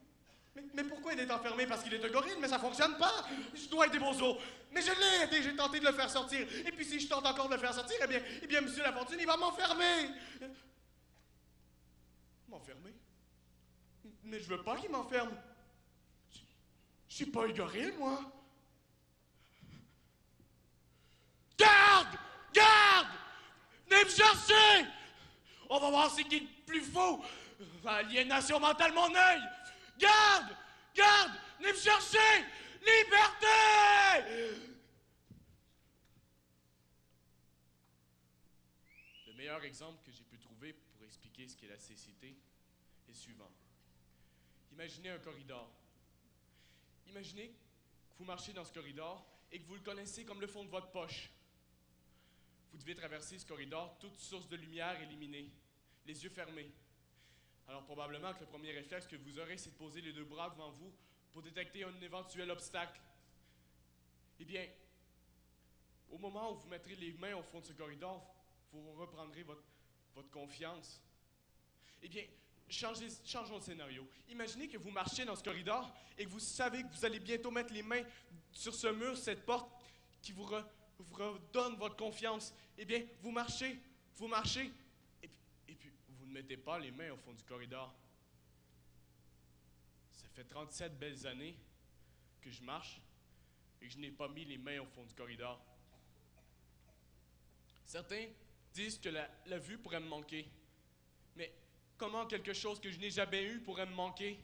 Mais pourquoi il est enfermé? Parce qu'il est un gorille, mais ça fonctionne pas. Je dois aider Bozo. Mais je l'ai aidé, j'ai tenté de le faire sortir. Et puis si je tente encore de le faire sortir, eh bien, Monsieur Lafortune, il va m'enfermer. M'enfermer? Mais je veux pas qu'il m'enferme. Je suis pas un gorille, moi. Garde! Garde! Venez me chercher! On va voir c'est qui le plus fou. Aliénation mentale, mon œil! Garde! Garde! Venez me chercher! Liberté! Le meilleur exemple que j'ai pu trouver pour expliquer ce qu'est la cécité est le suivant. Imaginez un corridor. Imaginez que vous marchez dans ce corridor et que vous le connaissez comme le fond de votre poche. Vous devez traverser ce corridor, toute source de lumière éliminée, les yeux fermés. Alors probablement que le premier réflexe que vous aurez, c'est de poser les deux bras devant vous pour détecter un éventuel obstacle. Eh bien, au moment où vous mettrez les mains au fond de ce corridor, vous reprendrez votre confiance. Eh bien, changeons de scénario. Imaginez que vous marchez dans ce corridor et que vous savez que vous allez bientôt mettre les mains sur ce mur, cette porte qui vous redonne votre confiance. Eh bien, vous marchez, et puis vous ne mettez pas les mains au fond du corridor. Ça fait 37 belles années que je marche et que je n'ai pas mis les mains au fond du corridor. Certains disent que la vue pourrait me manquer. Mais comment quelque chose que je n'ai jamais eu pourrait me manquer?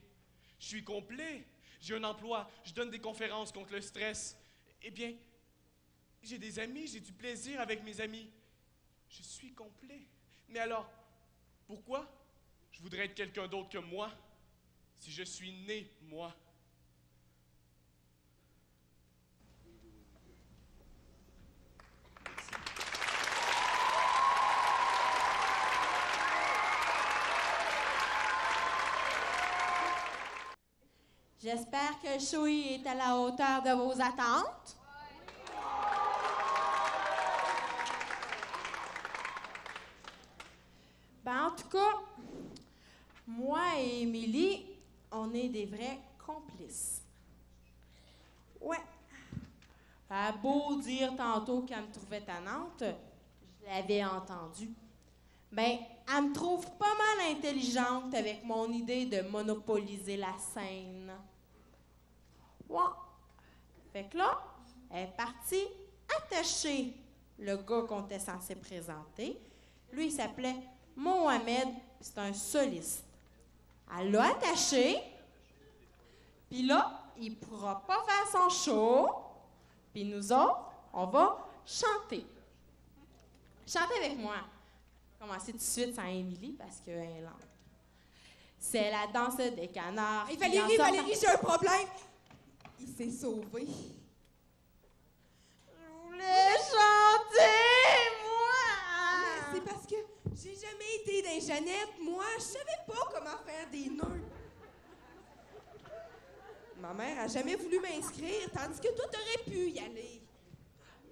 Je suis complet. J'ai un emploi. Je donne des conférences contre le stress. Eh bien, j'ai des amis. J'ai du plaisir avec mes amis. Je suis complet. Mais alors, pourquoi je voudrais être quelqu'un d'autre que moi si je suis né, moi? J'espère que le show est à la hauteur de vos attentes. Ben, en tout cas, moi et Émilie, on est des vrais complices. Ouais. Elle a beau dire tantôt qu'elle me trouvait tannante, je l'avais entendu. Ben, elle me trouve pas mal intelligente avec mon idée de monopoliser la scène. Ouais. Fait que là, elle est partie attacher le gars qu'on était censé présenter. Lui, il s'appelait Mohamed, c'est un soliste. Elle l'a attaché, puis là, il pourra pas faire son show, puis nous autres, on va chanter. Chantez avec moi. commencer tout de suite sans Émilie parce qu'elle est lente. C'est la danse des canards. Hey, qui en Valérie, sort- Valérie, j'ai un problème. Il s'est sauvé. Je voulais chanter, moi! Mais c'est parce que j'ai jamais été dans Jeannette, moi. Je savais pas comment faire des nœuds. Ma mère a jamais voulu m'inscrire, tandis que toi, t'aurais pu y aller.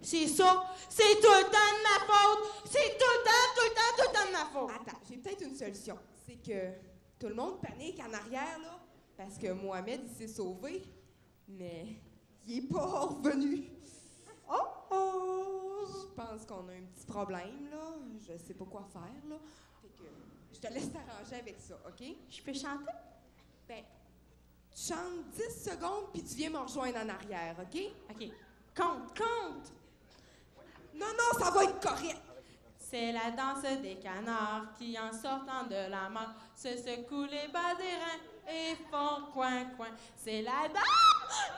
C'est ça, c'est tout le temps de ma faute! C'est tout le temps de ma faute! Attends, j'ai peut-être une solution. C'est que tout le monde panique en arrière, là, parce que Mohamed, il s'est sauvé, mais il est pas revenu. Oh! Je pense qu'on a un petit problème, là. Je sais pas quoi faire, là. Fait que je te laisse t'arranger avec ça, OK? Je peux chanter? Ben, tu chantes 10 secondes, puis tu viens me rejoindre en arrière, OK? OK. Compte! Non, ça va être correct. C'est la danse des canards qui, en sortant de la mare, se secouent les bas des reins et font coin. C'est la danse!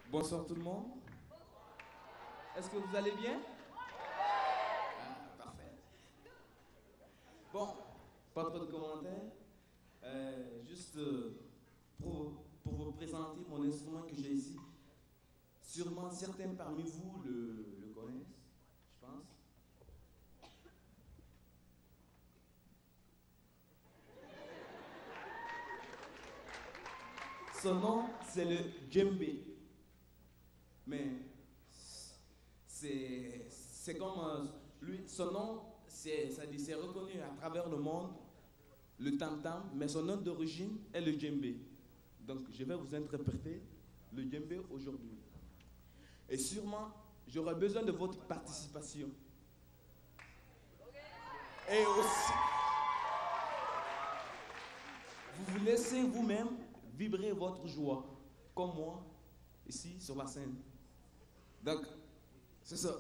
Bonsoir tout le monde. Est-ce que vous allez bien? Parfait. Bon, pas trop de commentaires. Juste pour vous présenter mon instrument que j'ai ici. Sûrement certains parmi vous le connaissent, je pense. Son nom, c'est le djembé. Mais c'est comme lui, son nom, c'est reconnu à travers le monde, le tam-tam, mais son nom d'origine est le djembé. Donc je vais vous interpréter le djembé aujourd'hui. Et sûrement, j'aurai besoin de votre participation. Et aussi, vous vous laissez vous-même vibrer votre joie, comme moi, ici sur la scène. Donc, c'est ça.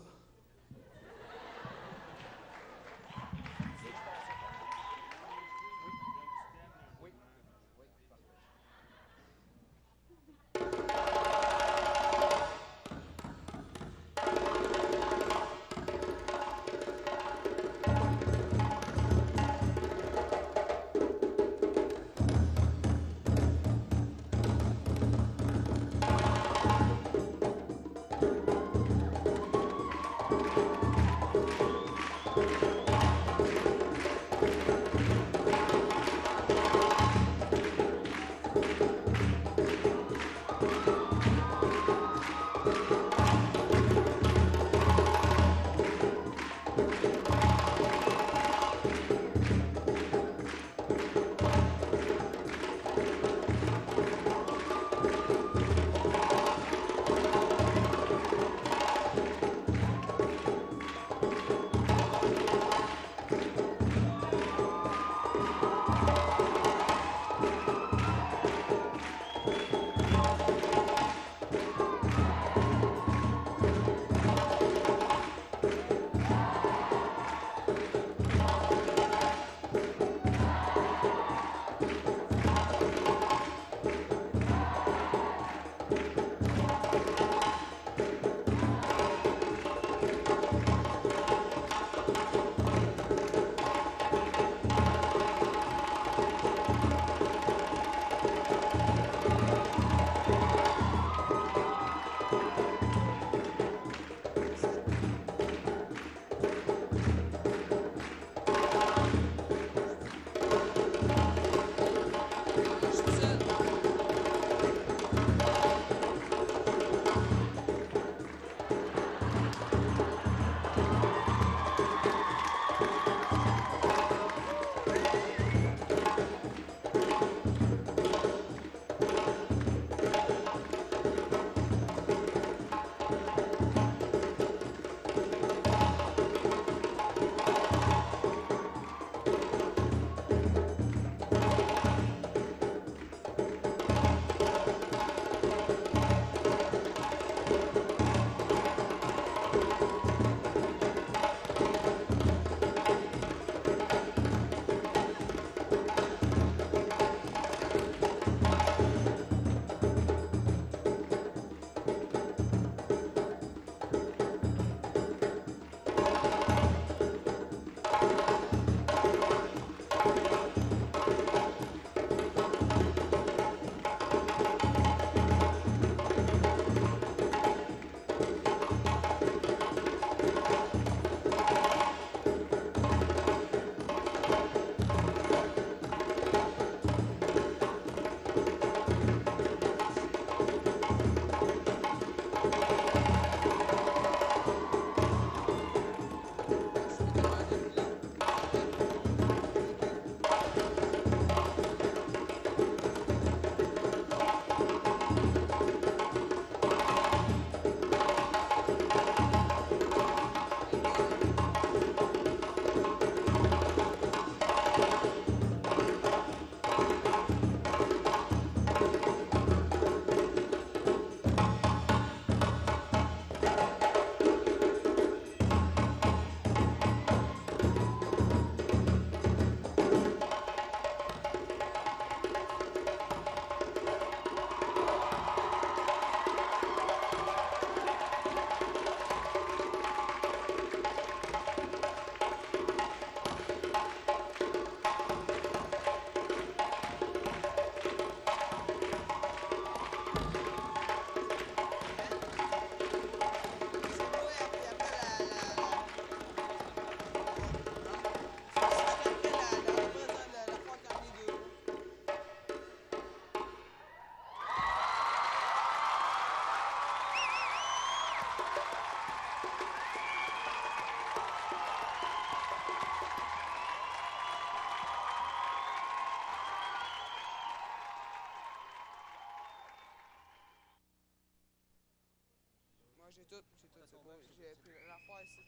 j'ai tout. C'est beau. J'ai pris l'affaire ici.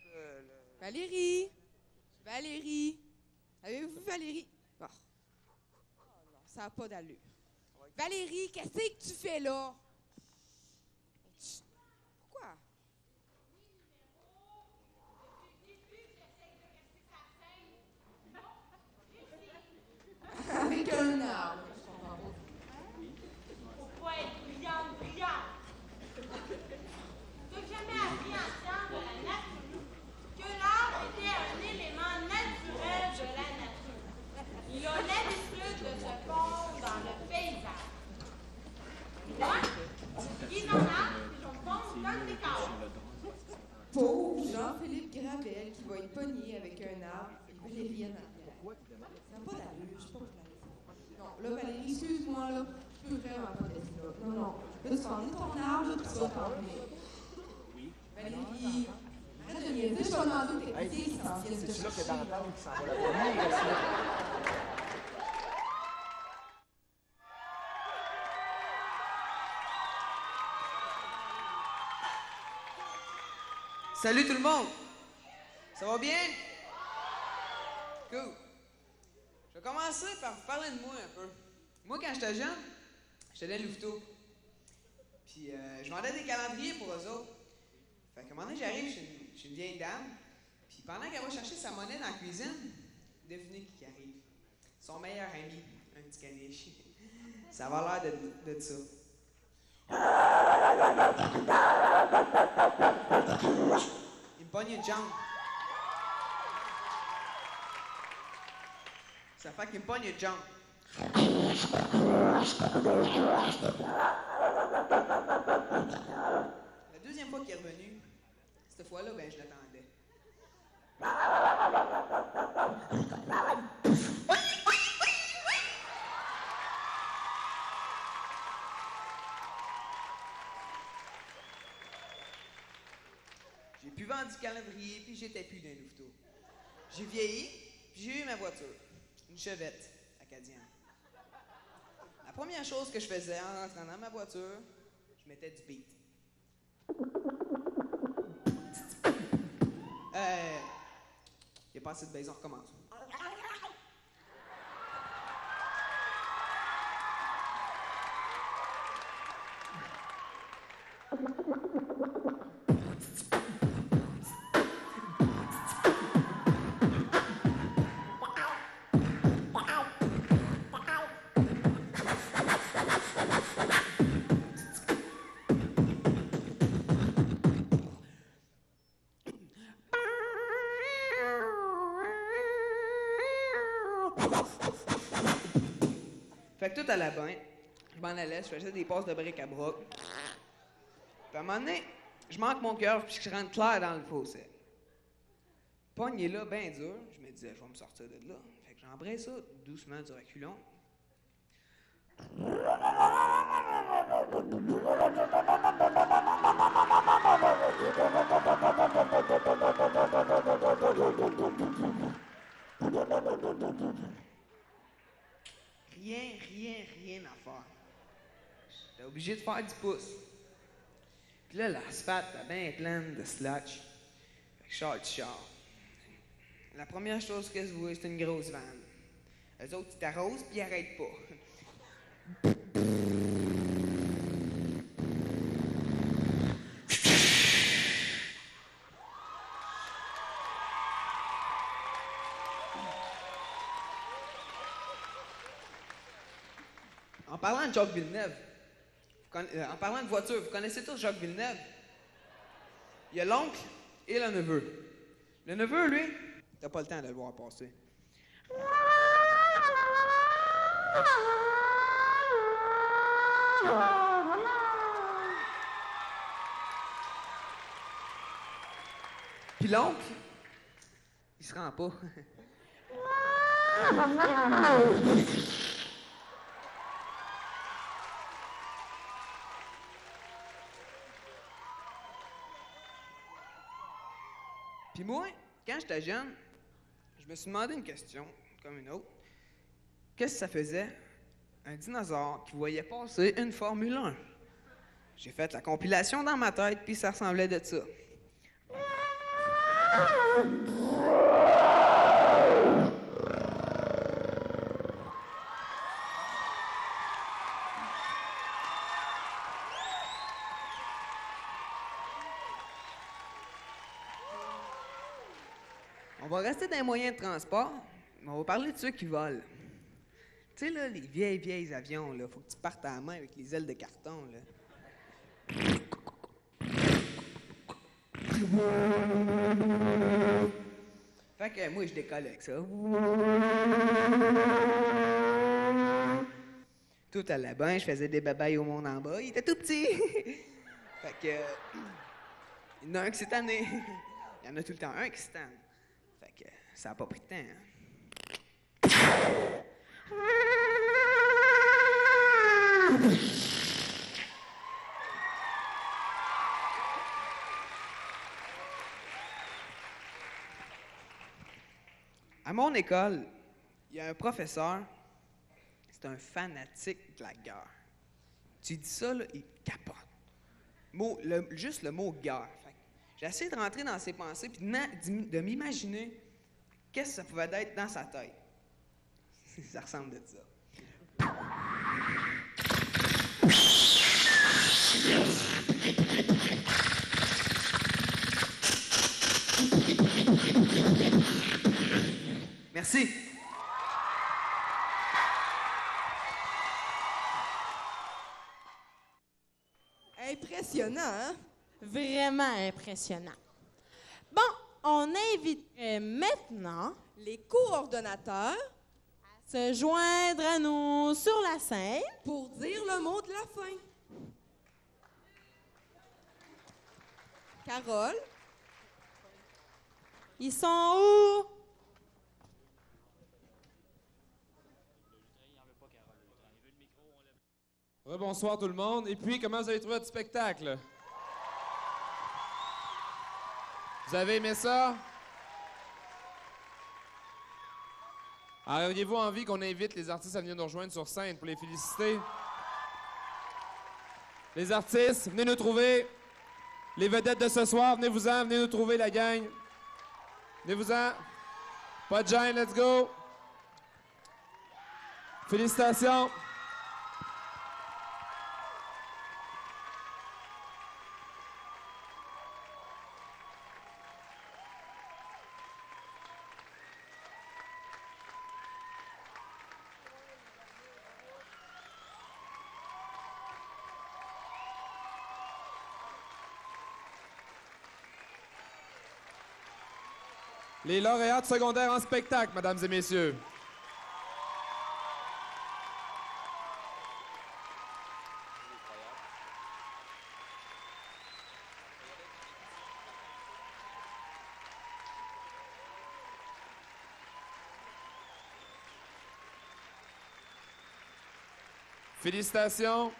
Valérie! Valérie! Avez-vous vu Valérie? Oh. Non, ça n'a pas d'allure. Valérie, qu'est-ce que tu fais là? Pourquoi? Avec un arbre. Faut pas être brillante. T'as jamais appris en sciences de la nature que l'arbre était un élément naturel de la nature. Il a l'habitude de se fondre dans le paysage. Moi, ils en arbre, ils sont fondre comme des corps. Pauvre Jean-Philippe Gravel qui va être pogné avec un arbre et Valérie en arrière. Ça n'a pas d'allure, je suis pas claire. Non, là, Valérie, excuse-moi, là, je peux vraiment pas laisser là. Non, non. Là, tu vas emmener ton arbre, là, puis tu vas t'en venir. Oui. Valérie, arrête de niaiser, je vais demander aux techniciens qui s'en viennent. C'est là que dans le temps qui s'en va là-bas. Salut tout le monde! Ça va bien? Cool. Je vais commencer par vous parler de moi un peu. Moi, quand j'étais jeune, j'étais dans Louveteau. Puis je vendais des calendriers pour eux autres. Fait qu'à un moment donné, j'arrive chez une vieille dame. Puis pendant qu'elle va chercher sa monnaie dans la cuisine, devinez qui arrive. Son meilleur ami, un petit caniche. Ça va l'air de ça. Il me pogne une jambe. Ça fait qu'il me pogne une jambe. La deuxième fois qu'il est revenu, cette fois-là, ben je l'attendais. J'ai pu vendre du calendrier, puis j'étais plus d'un louveteau. J'ai vieilli, puis j'ai eu ma voiture. Une Chevette acadienne. La première chose que je faisais en rentrant dans ma voiture, je mettais du beat. Il n'y a pas assez de baise, on recommence. Fait que tout allait bien. Je m'en allais, je faisais des passes de bric-à-brac. Puis à un moment donné, je manque mon cœur puis je rentre clair dans le fossé. Pogné là, bien dur. Je me disais, je vais me sortir de là. Fait que j'embrasse ça doucement du reculon. Rien à faire. J'étais obligé de faire du pouce. Puis là, l'asphalte était bien pleine de slotch. Fait que je sors du char. La première chose que je vois, c'est une grosse vanne. Eux autres, ils t'arrosent puis ils arrêtent pas. En parlant de Jacques Villeneuve, en parlant de voiture, vous connaissez tous Jacques Villeneuve? Il y a l'oncle et le neveu. Le neveu, lui, t'as pas le temps de le voir passer. Puis l'oncle, il se rend pas. Puis moi, quand j'étais jeune, je me suis demandé une question, comme une autre. Qu'est-ce que ça faisait un dinosaure qui voyait passer une Formule 1? J'ai fait la compilation dans ma tête, puis ça ressemblait de ça. On va rester dans les moyens de transport, mais on va parler de ceux qui volent. Tu sais, là, les vieilles avions, là, faut que tu partes à la main avec les ailes de carton, là. Fait que moi, je décolle avec ça. Tout allait bien, je faisais des babayes au monde en bas. Il était tout petit. Fait que... il y en a un qui s'est tanné. Il y en a tout le temps un qui se tanne. Fait que ça a pas pris de temps. Hein. À mon école, il y a un professeur, c'est un fanatique de la guerre. Tu dis ça, là, il capote. Juste le mot guerre. J'ai essayé de rentrer dans ses pensées puis de m'imaginer qu'est-ce que ça pouvait être dans sa tête. Ça ressemble de ça. Merci. Impressionnant, hein? Vraiment impressionnant. Bon, on inviterait maintenant les coordonnateurs à se joindre à nous sur la scène pour dire le mot de la fin. Carole? Ils sont où? Bonsoir tout le monde. Et puis, comment vous avez trouvé votre spectacle? Vous avez aimé ça? Alors, auriez-vous envie qu'on invite les artistes à venir nous rejoindre sur scène pour les féliciter? Les artistes, venez nous trouver. Les vedettes de ce soir, venez-vous-en, venez nous trouver, la gang. Venez-vous-en. Pas de gêne, let's go. Félicitations. Les lauréats secondaires en spectacle, mesdames et messieurs. Félicitations.